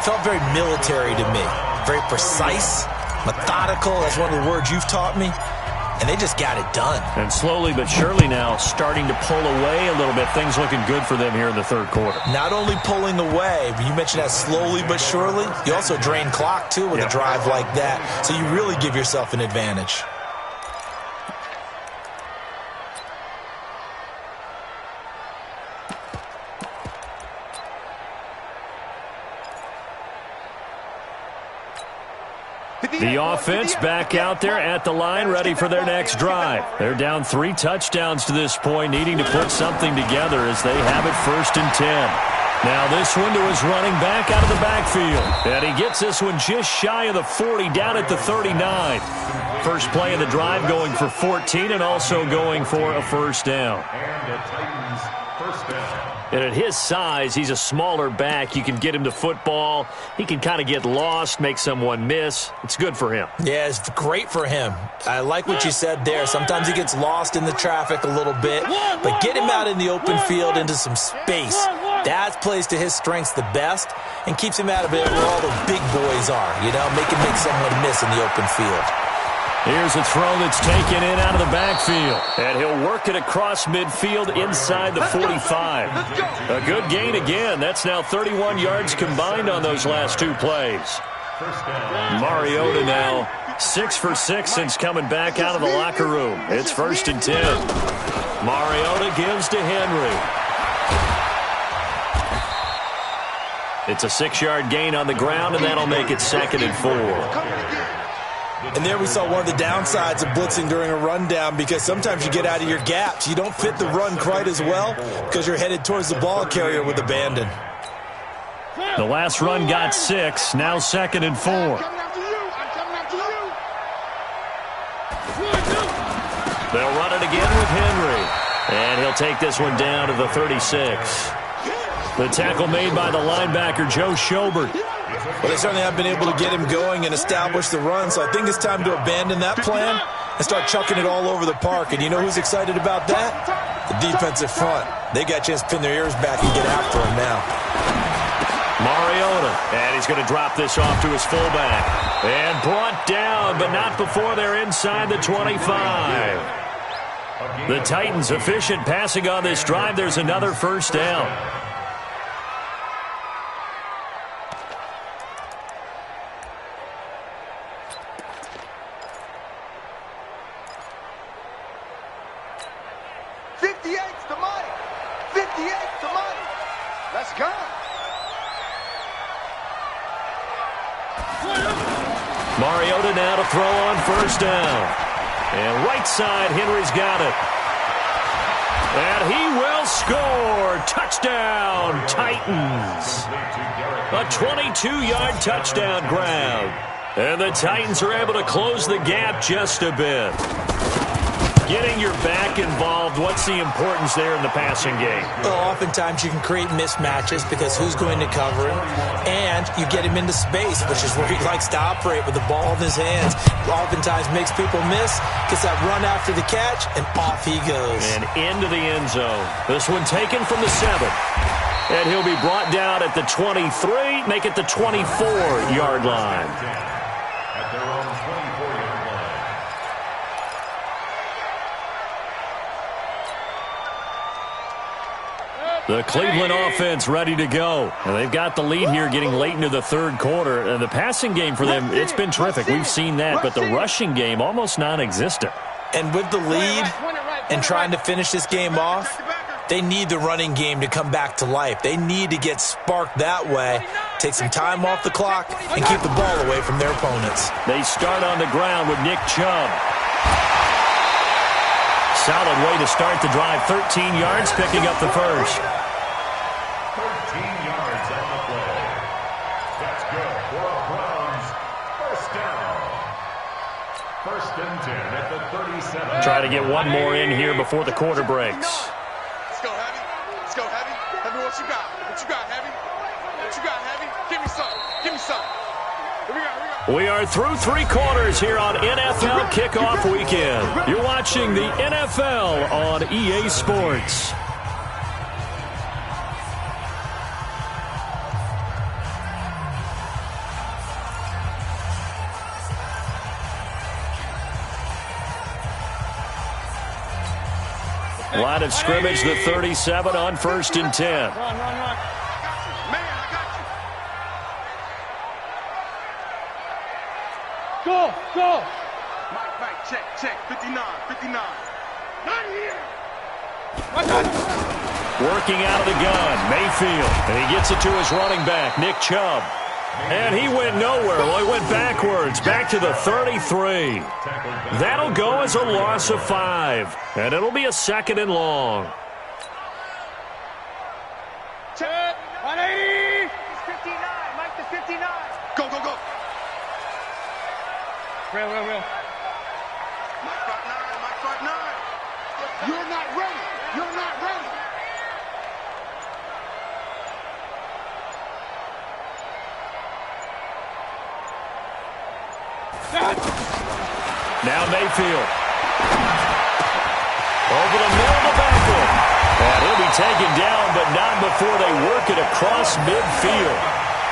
felt very military to me. Very precise, methodical. That's one of the words you've taught me. And they just got it done.
And slowly but surely now starting to pull away a little bit. Things looking good for them here in the third quarter.
Not only pulling away, but you mentioned that slowly but surely. You also drain clock, too, with a drive like that. So you really give yourself an advantage.
The offense back out there at the line, ready for their next drive. They're down 3 touchdowns to this point, needing to put something together as they have it 1st and 10. Now this one to his running back out of the backfield. And he gets this one just shy of the 40, down at the 39. First play of the drive going for 14 and also going for a first down.
And the Titans first down.
And at his size, he's a smaller back. You can get him to football. He can kind of get lost, make someone miss. It's good for him.
Yeah, it's great for him. I like what you said there. Sometimes he gets lost in the traffic a little bit, but get him out in the open field into some space. That plays to his strengths the best and keeps him out of it where all the big boys are, make him make someone miss in the open field.
Here's a throw that's taken in out of the backfield. And he'll work it across midfield inside the 45. A good gain again. That's now 31 yards combined on those last two plays. Mariota now 6 for 6 since coming back out of the locker room. It's 1st and 10. Mariota gives to Henry. It's a 6-yard gain on the ground, and that'll make it 2nd and 4.
And there we saw one of the downsides of blitzing during a rundown, because sometimes you get out of your gaps. You don't fit the run quite as well because you're headed towards the ball carrier with abandon.
The last run got 6, now 2nd and 4. They'll run it again with Henry. And he'll take this one down to the 36. The tackle made by the linebacker, Joe Schobert.
Well, they certainly have been able to get him going and establish the run, so I think it's time to abandon that plan and start chucking it all over the park. And you know who's excited about that? The defensive front. They got a chance to pin their ears back and get after him now.
Mariota, and he's going to drop this off to his fullback. And brought down, but not before they're inside the 25. The Titans efficient passing on this drive. There's another first down.
Let's go.
Mariota now to throw on first down. And right side, Henry's got it. And he will score. Touchdown, Titans. A 22-yard touchdown grab. And the Titans are able to close the gap just a bit. Getting your back involved, what's the importance there in the passing game?
Well, oftentimes you can create mismatches because who's going to cover him, and you get him into space, which is where he likes to operate with the ball in his hands. Oftentimes makes people miss, gets that run after the catch, and off he goes.
And into the end zone. This one taken from the 7. And he'll be brought down at the 23, make it the 24-yard line.
At their own 24-yard line.
The Cleveland offense ready to go. And they've got the lead here getting late into the third quarter. And the passing game for them, it's been terrific. We've seen that. But the rushing game, almost non-existent.
And with the lead and trying to finish this game off, they need the running game to come back to life. They need to get sparked that way, take some time off the clock, and keep the ball away from their opponents.
They start on the ground with Nick Chubb. Solid way to start the drive. 13 yards, picking up the first.
13 yards on the play. That's good for a Browns first down. 1st and 10 at the 37.
Try to get one more in here before the quarter breaks.
Let's go, Heavy. Let's go, Heavy. Heavy, what you got? What you got, Heavy? What you got, Heavy? Give me some. Give me some. Here we go.
We are through 3 quarters here on NFL Kickoff Weekend. You're watching the NFL on EA Sports. Line of scrimmage, the 37 on 1st and 10.
Run. Go. Mike, check. 59. Not here.
Working out of the gun, Mayfield. And he gets it to his running back, Nick Chubb. And he went nowhere. Well, he went backwards, back to the 33. That'll go as a loss of 5. And it'll be a 2nd and long.
Check. Run
Real.
Mike 5'9",
You're not ready. You're not ready.
Now Mayfield. Over the middle of the backfield. And he'll be taken down, but not before they work it across midfield.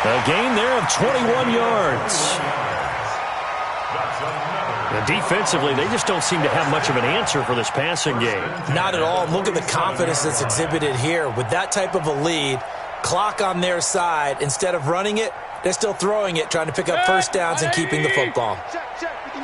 A gain there of 21 yards. And defensively, they just don't seem to have much of an answer for this passing game.
Not at all. Look at the confidence that's exhibited here. With that type of a lead, clock on their side, instead of running it, they're still throwing it, trying to pick up first downs and keeping the football.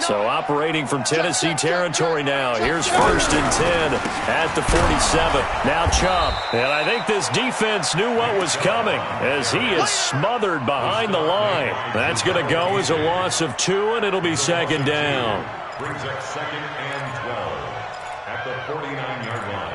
So operating from Tennessee territory now. Here's 1st and 10 at the 47. Now Chubb. And I think this defense knew what was coming as he is smothered behind the line. That's going to go as a loss of 2, and it'll be 2nd down.
Brings up 2nd and 12 at the 49-yard line.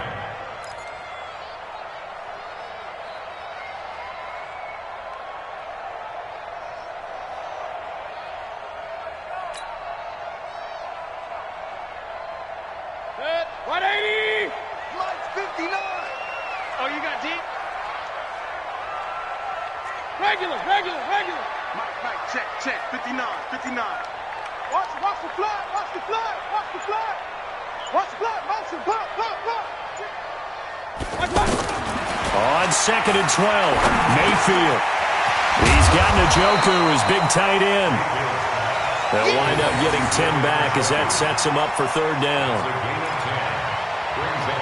Mike 59. Oh, you got deep? Regular.
Mike, check, 59.
Watch the flag. Motion, pop.
On 2nd and 12, Mayfield. He's got Njoku, his big tight end. They'll wind up getting 10 back as that sets him up for 3rd down.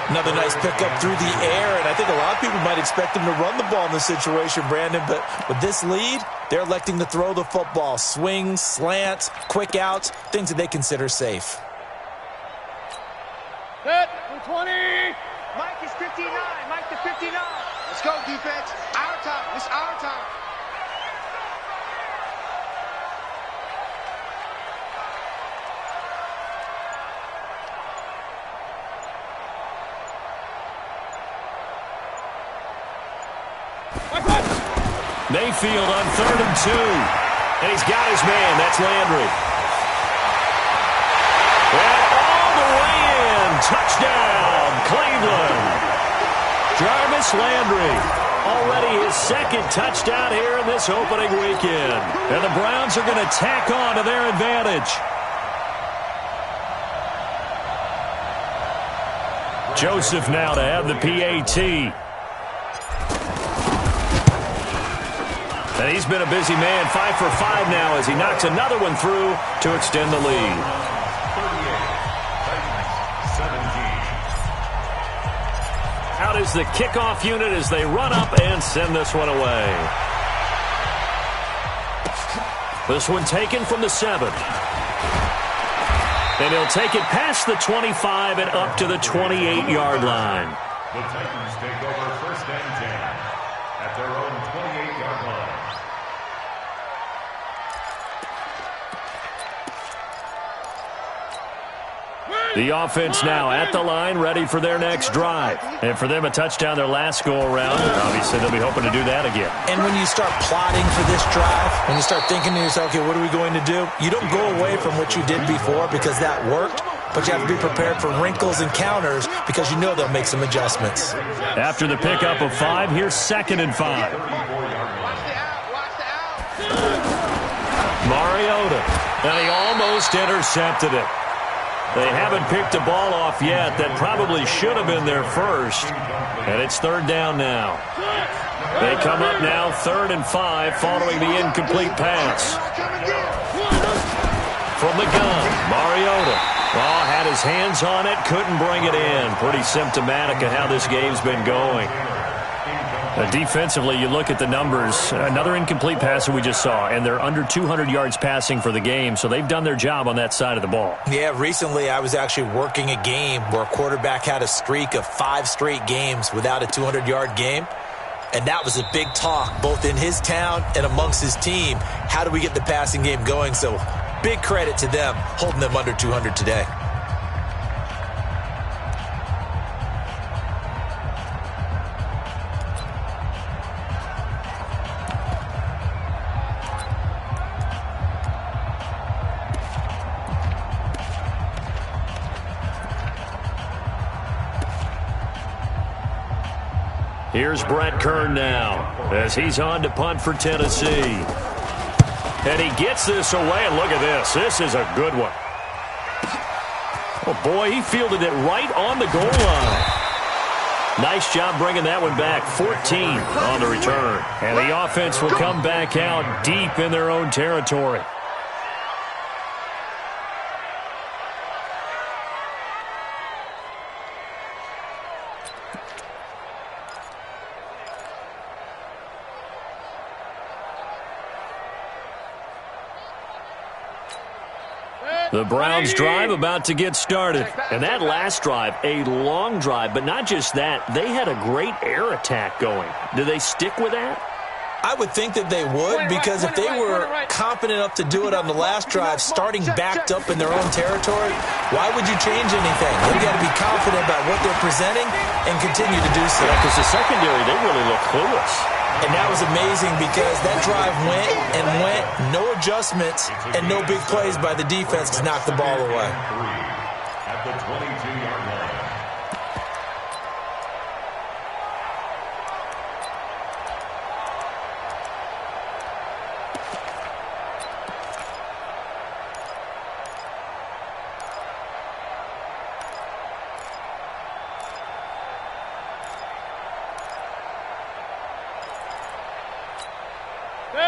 Another nice pickup through the air, and I think a lot of people might expect him to run the ball in this situation, Brandon, but with this lead, they're electing to throw the football. Swings, slants, quick outs, things that they consider safe.
Hit, 20. Mike is 59. Mike to 59. Let's go, defense. Our time. It's our time.
Mayfield on 3rd and 2. And he's got his man. That's Landry. And all the way in. Touchdown, Cleveland. Jarvis Landry. Already his 2nd touchdown here in this opening weekend. And the Browns are going to tack on to their advantage. Joseph now to have the PAT. And he's been a busy man, 5 for 5 now as he knocks another one through to extend the lead.
38-17.
Out is the kickoff unit as they run up and send this one away. This one taken from the 7. And he'll take it past the 25 and up to the 28-yard line.
The Titans take over 1st and 10 at their own 28-yard line.
The offense now at the line, ready for their next drive. And for them, a touchdown their last go-around. Obviously, they'll be hoping to do that again.
And when you start plotting for this drive, when you start thinking to yourself, okay, what are we going to do? You don't go away from what you did before because that worked, but you have to be prepared for wrinkles and counters because you know they'll make some adjustments.
After the pickup of 5, here's 2nd and 5. Mariota. And he almost intercepted it. They haven't picked a ball off yet. That probably should have been their first. And it's 3rd down now. They come up now 3rd and 5 following the incomplete pass. From the gun, Mariota. Oh, had his hands on it, couldn't bring it in. Pretty symptomatic of how this game's been going. Defensively, you look at the numbers. Another incomplete pass that we just saw, and they're under 200 yards passing for the game, so they've done their job on that side of the ball.
Yeah, recently I was actually working a game where a quarterback had a streak of 5 straight games without a 200-yard game, and that was a big talk both in his town and amongst his team. How do we get the passing game going? So big credit to them holding them under 200 today.
Here's Brett Kern now as he's on to punt for Tennessee. And he gets this away, and look at this. This is a good one. Oh, boy, he fielded it right on the goal line. Nice job bringing that one back. 14 on the return. And the offense will come back out deep in their own territory. The Browns drive about to get started. And that last drive, a long drive, but not just that. They had a great air attack going. Do they stick with that?
I would think that they would, because if they were confident enough to do it on the last drive, starting backed up in their own territory, why would you change anything? They've got to be confident about what they're presenting and continue to do so.
Because the secondary, they really look clueless.
And that was amazing because that drive went and went, no adjustments, and no big plays by the defense to knock the ball away.
At the 22-yard line.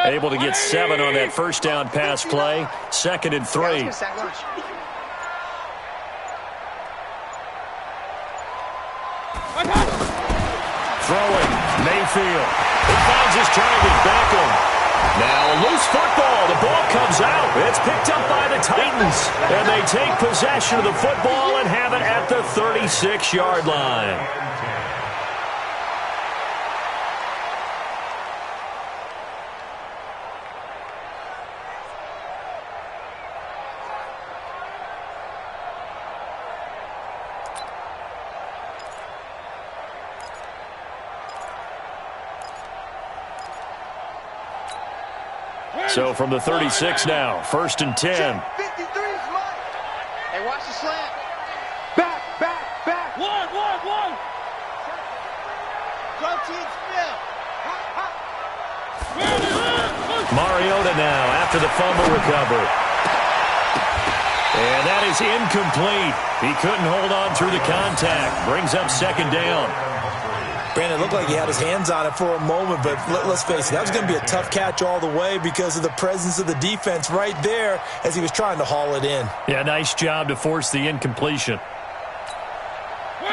Able to get 7 on that first down pass play. 2nd and 3. Throwing, Mayfield. He finds his target, Beckham. Now a loose football. The ball comes out. It's picked up by the Titans. And they take possession of the football and have it at the 36-yard line. So from the 36 now, 1st and 10.
53 is mine. Hey, watch the slant. Back. 1. Go team spill.
Mariota now after the fumble recovery. And that is incomplete. He couldn't hold on through the contact. Brings up 2nd down.
Brandon, it looked like he had his hands on it for a moment, but let's face it, that was going to be a tough catch all the way because of the presence of the defense right there as he was trying to haul it in.
Yeah, nice job to force the incompletion.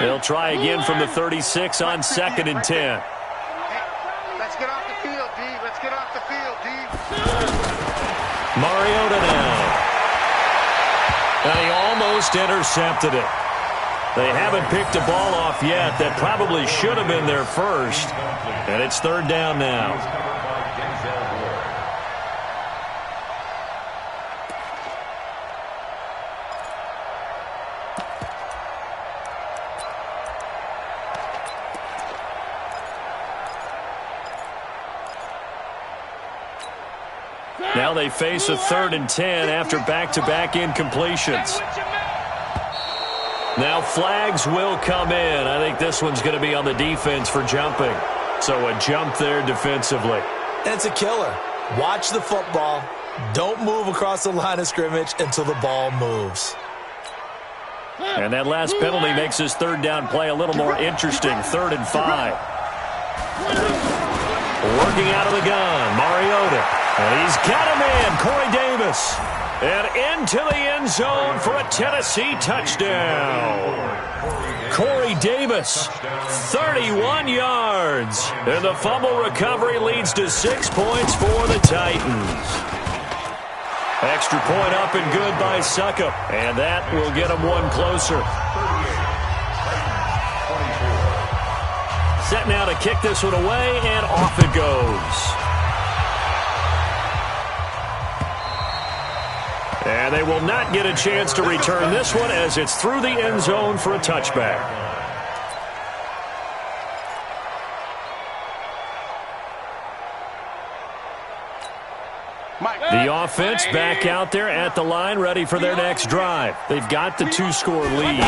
They'll try again from the 36 on 2nd and 10.
Hey, let's get off the field, D. Let's get off the field, D.
Mariota now. And he almost intercepted it. They haven't picked a ball off yet. That probably should have been their first. And it's 3rd down now. Now they face a 3rd and 10 after back-to-back incompletions. Now flags will come in. I think this one's going to be on the defense for jumping. So a jump there defensively.
And it's a killer. Watch the football. Don't move across the line of scrimmage until the ball moves.
And that last penalty makes his 3rd down play a little more interesting. 3rd and 5. Working out of the gun, Mariota. And he's got him in, Corey Davis. And into the end zone for a Tennessee touchdown. Corey Davis, 31 yards. And the fumble recovery leads to 6 points for the Titans. Extra point up and good by Succop. And that will get them one closer. Set now to kick this one away, and off it goes. And they will not get a chance to return this one as it's through the end zone for a touchback. The offense back out there at the line, ready for their next drive. They've got the 2-score lead.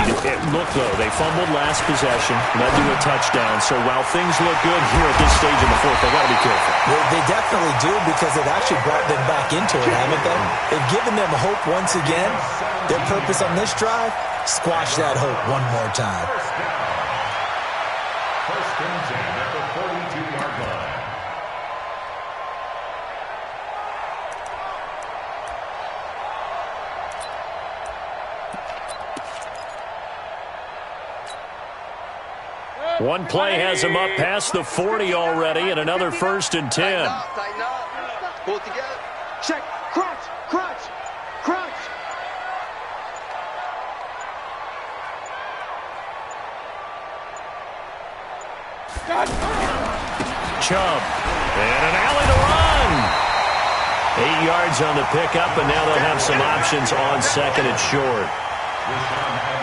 Look, though, they fumbled last possession, led to a touchdown. So while things look good here at this stage in the fourth, they've got to be careful.
They definitely do, because they've actually brought them back into it, haven't they? They've given them hope once again. Their purpose on this drive, squash that hope one more time.
First and 10 at the 42-yard line.
One play has him up past the 40 already, and another first and 10.
Tighten up. Pull it together.
Check. Crunch. Crunch. Crunch.
Chubb. And an alley to run. 8 yards on the pickup, and now they'll have some options on second and short.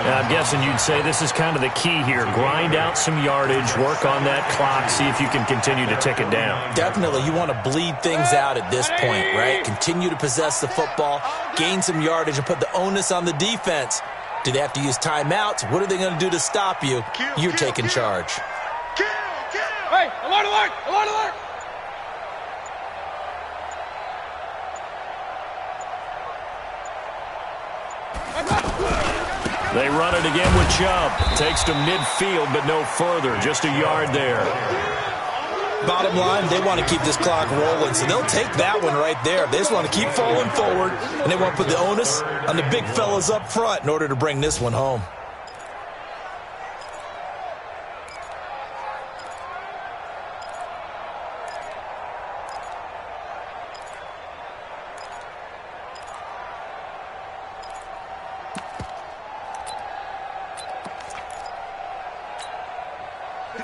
I'm guessing you'd say this is kind of the key here. Grind out some yardage, work on that clock, see if you can continue to tick it down.
Definitely, you want to bleed things out at this point, right? Continue to possess the football, gain some yardage, and put the onus on the defense. Do they have to use timeouts? What are they going to do to stop you? You're taking charge.
Hey, alert, alert, alert, alert.
They run it again with Chubb. Takes to midfield, but no further. Just a yard there.
Bottom line, they want to keep this clock rolling, so they'll take that one right there. They just want to keep falling forward, and they want to put the onus on the big fellas up front in order to bring this one home.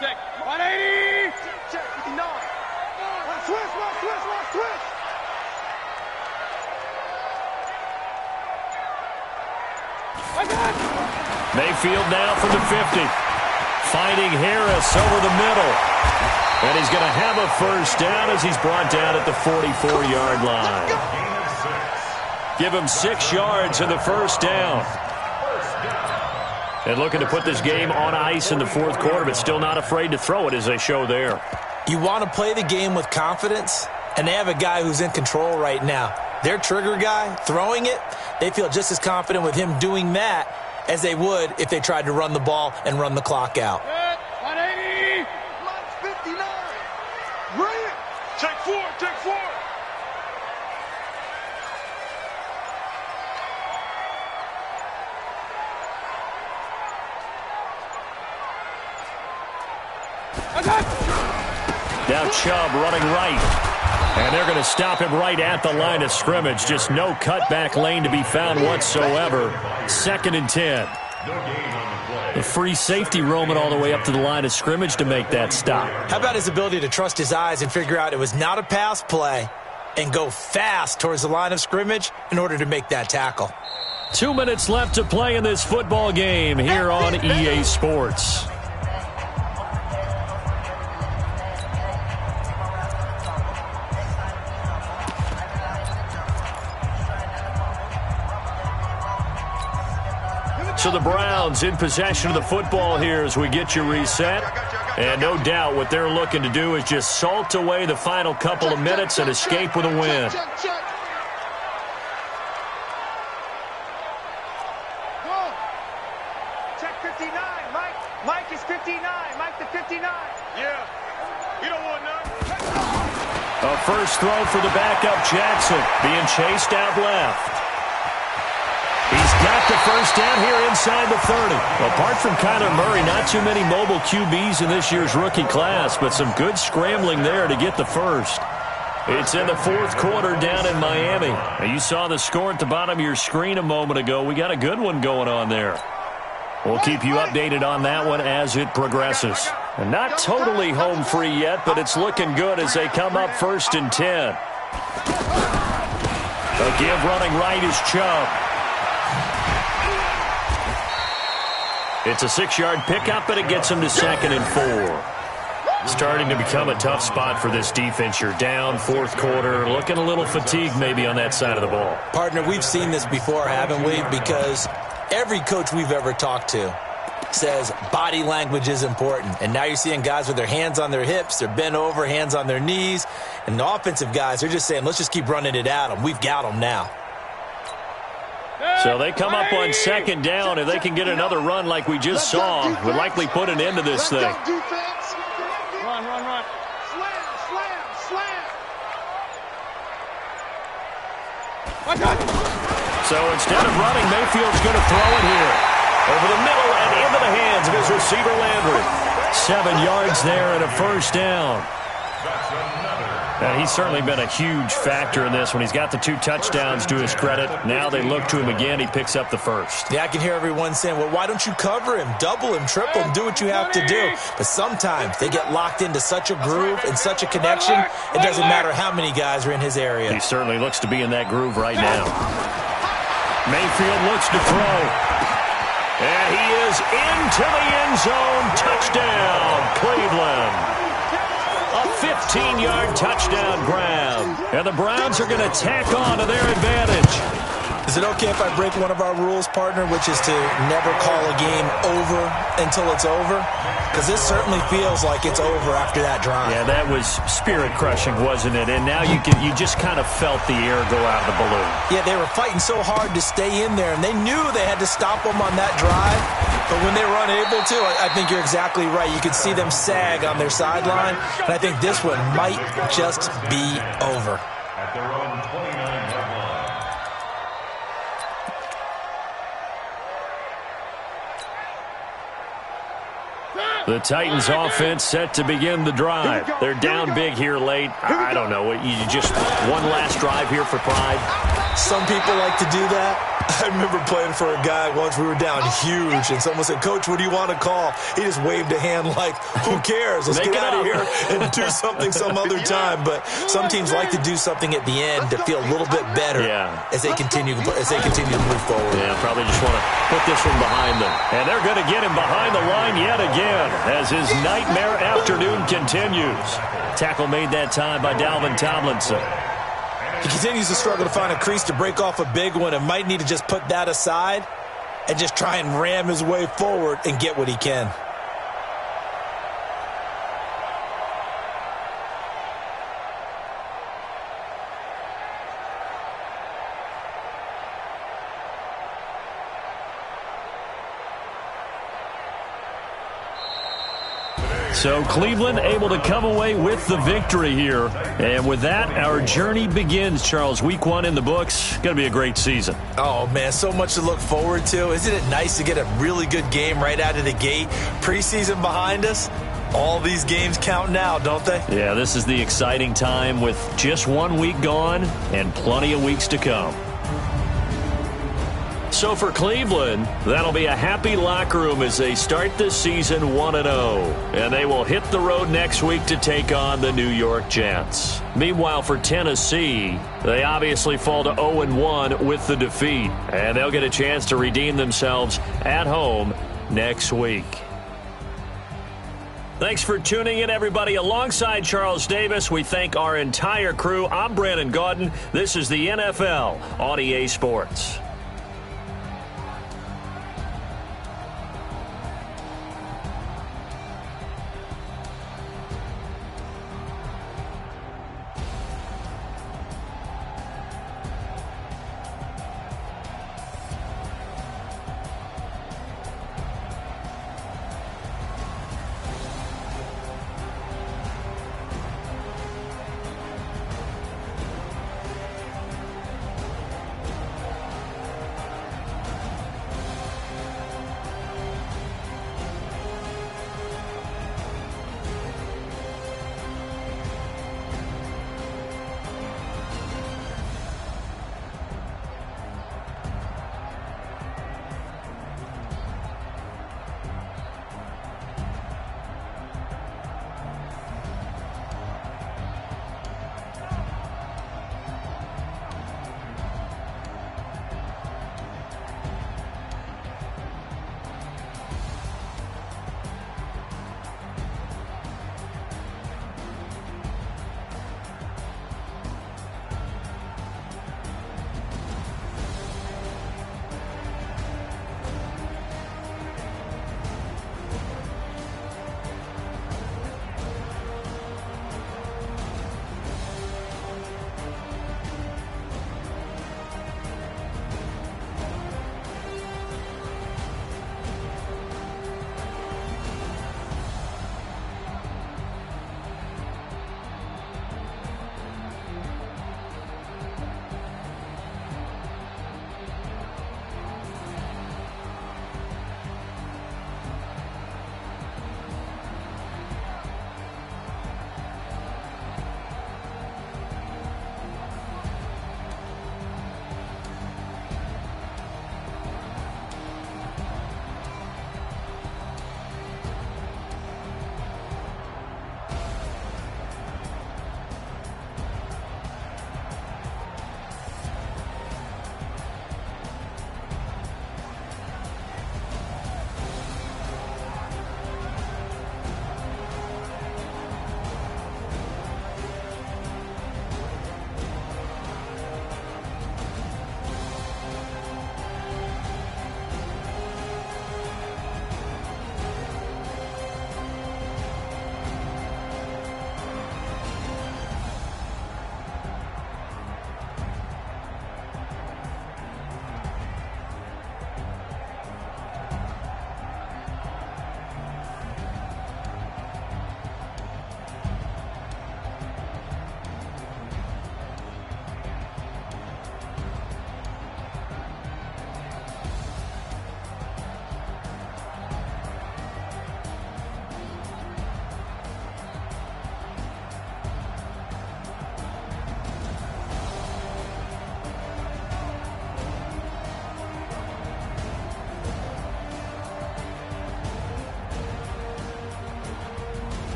Check. 180. Check. 59. Switch.
Mayfield now from the 50. Finding Harris over the middle. And he's going to have a first down as he's brought down at the 44-yard line. Give him 6 yards in the first down. And looking to put this game on ice in the fourth quarter, but still not afraid to throw it as they show there.
You want to play the game with confidence, and they have a guy who's in control right now. Their trigger guy, throwing it, they feel just as confident with him doing that as they would if they tried to run the ball and run the clock out.
180. Minus 59. Brilliant.
Take 4.
Now Chubb running right. And they're going to stop him right at the line of scrimmage. Just no cutback lane to be found whatsoever. 2nd and 10. The free safety roaming all the way up to the line of scrimmage to make that stop.
How about his ability to trust his eyes and figure out it was not a pass play and go fast towards the line of scrimmage in order to make that tackle?
2 minutes left to play in this football game here on EA Sports. So the Browns in possession of the football here as we get you reset. And no doubt what they're looking to do is just salt away the final couple of minutes and escape with a win.
Check 59. Mike is 59. Mike the 59.
Yeah. You don't want none.
A first throw for the backup Jackson, being chased out left. He's got the first down here inside the 30. Apart from Kyler Murray, not too many mobile QBs in this year's rookie class, but some good scrambling there to get the first. It's in the fourth quarter down in Miami. Now, you saw the score at the bottom of your screen a moment ago. We got a good one going on there. We'll keep you updated on that one as it progresses. And not totally home free yet, but it's looking good as they come up 1st and 10. A give running right is Chubb. It's a 6-yard pickup, but it gets him to 2nd and 4. Starting to become a tough spot for this defense. You're down fourth quarter, looking a little fatigued maybe on that side of the ball.
Partner, we've seen this before, haven't we? Because every coach we've ever talked to says body language is important. And now you're seeing guys with their hands on their hips, they're bent over, hands on their knees. And the offensive guys, they're just saying, let's just keep running it at them. We've got them now.
So they come up on second down. If they can get another run like we just saw, would likely put an end to this thing.
Run. Slam.
So instead of running, Mayfield's going to throw it here. Over the middle and into the hands of his receiver, Landry. 7 yards there and a first down. And he's certainly been a huge factor in this when he's got the 2 touchdowns to his credit. Now they look to him again. He picks up the first.
Yeah, I can hear everyone saying, well, why don't you cover him, double him, triple him, do what you have to do. But sometimes they get locked into such a groove and such a connection, it doesn't matter how many guys are in his area.
He certainly looks to be in that groove right now. Mayfield looks to throw. And he is into the end zone. Touchdown, Cleveland. A 15-yard touchdown grab. And the Browns are going to tack on to their advantage.
Is it okay if I break one of our rules, partner, which is to never call a game over until it's over? Because this certainly feels like it's over after that drive.
Yeah, that was spirit-crushing, wasn't it? And now you just kind of felt the air go out of the balloon.
Yeah, they were fighting so hard to stay in there, and they knew they had to stop them on that drive. But when they were unable to, I think you're exactly right. You could see them sag on their sideline, and I think this one might just be over.
At their own 29-yard line.
The Titans offense set to begin the drive. They're down big here late. I don't know. You just one last drive here for pride.
Some people like to do that. I remember playing for a guy once. We were down huge, and someone said, Coach, what do you want to call? He just waved a hand like, who cares? Let's get out of here and do something some other time. But some teams like to do something at the end to feel a little bit better as they continue to move forward.
Yeah, probably just want to put this one behind them. And they're going to get him behind the line yet again as his nightmare afternoon continues. Tackle made that time by Dalvin Tomlinson.
He continues to struggle to find a crease to break off a big one and might need to just put that aside and just try and ram his way forward and get what he can.
So Cleveland able to come away with the victory here. And with that, our journey begins, Charles. Week 1 in the books. Going to be a great season.
Oh, man, so much to look forward to. Isn't it nice to get a really good game right out of the gate? Preseason behind us. All these games count now, don't they?
Yeah, this is the exciting time with just 1 week gone and plenty of weeks to come. So for Cleveland, that'll be a happy locker room as they start this season 1-0. And they will hit the road next week to take on the New York Jets. Meanwhile, for Tennessee, they obviously fall to 0-1 with the defeat. And they'll get a chance to redeem themselves at home next week. Thanks for tuning in, everybody. Alongside Charles Davis, we thank our entire crew. I'm Brandon Gaudin. This is the NFL on EA Sports.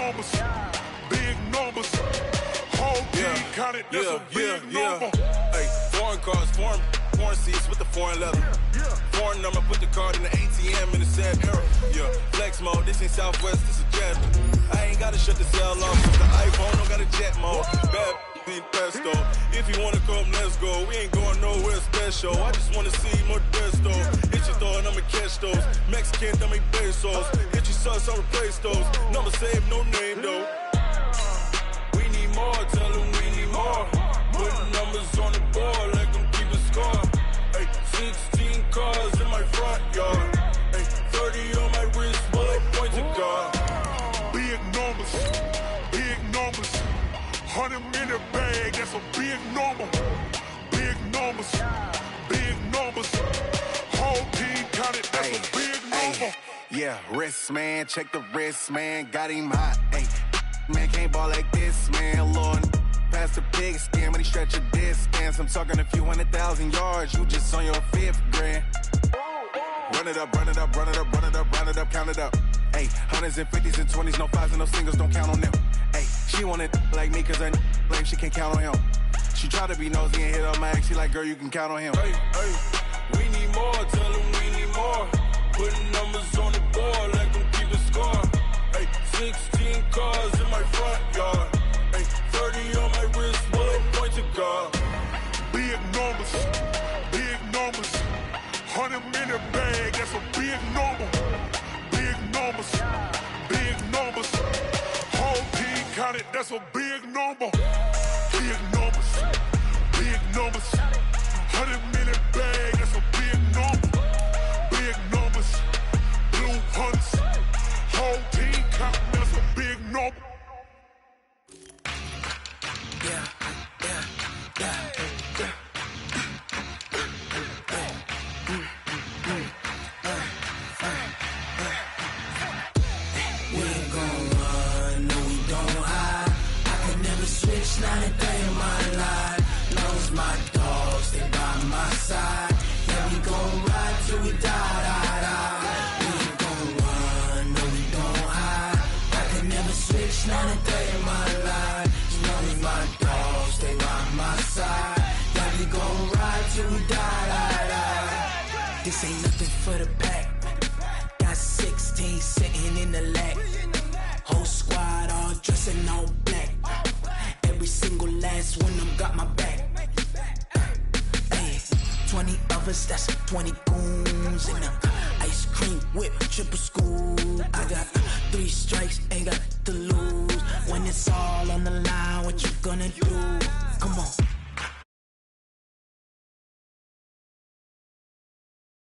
numbers. Big numbers. Whole team counted, that's a big number.
Hey, foreign cars, foreign seats with the foreign leather. Foreign number, put the card in the ATM in the sad era. Yeah, flex mode, this ain't Southwest, this is jet. I ain't gotta shut the cell off, cause the iPhone don't got a jet mode. Bad ain't pesto. If you wanna come, let's go. We ain't going nowhere special. I just wanna see more Modesto. Hit your thought, I'ma catch those. Mexican, dummy pesos. Hit your sus, I'll replace those. Number save, no name though. We need more, tell them we need more. Putting numbers on the board like I'm keeping score. Hey, 16 cars in my front yard. Hey, 30 on my wrist, bullet point to God.
Big numbers, big numbers. 100 in the bag, that's a big number. Big numbers, big numbers. Whole team counted, that's a big number.
Yeah, wrist man, check the wrist man, got him hot. Hey, man can't ball like this, man. Lord, past the pig skin, but he stretch a distance. I'm talking a few 100,000 yards, you just on your 5th grand. Run it up, run it up, run it up, run it up, run it up, count it up. Hey, 100s and 50s and 20s, no 5s and no singles, don't count on them. Hey, she want it like me, cause her lame, she can't count on him. She try to be nosy and hit on my ex, she like, girl, you can count on him. Hey, hey, we need more, tell them we need more. Putting numbers on the board like I'm keeping score. Hey, 16 cars in my front yard. Hey, 30 on my wrist, bullet point to God.
Big numbers, big numbers. 100 in the bag, that's a big number. Big numbers, big numbers. Whole team counted, that's a big number. Big numbers, big numbers. 100 in the bag, that's a big number. Big numbers, blue hunts. Whole team counting, that's a big number.
Yeah. Not a day in my life. Knows my dogs, they by my side. Yeah, we gon' ride till we die. We ain't gon' run, no, we don't hide. I can never switch, not a day in my life. Knows my dogs, they by my side. Yeah, we gon' ride till we die. This ain't nothing for the pack. Got 16 sitting in the lap. Whole squad all dressing all black. Every single last one of them got my back. Hey, 20 of us, that's 20 goons. And ice cream whip, triple scoop. I got 3 strikes, ain't got to lose. When it's all on the line, what you gonna do? Come on.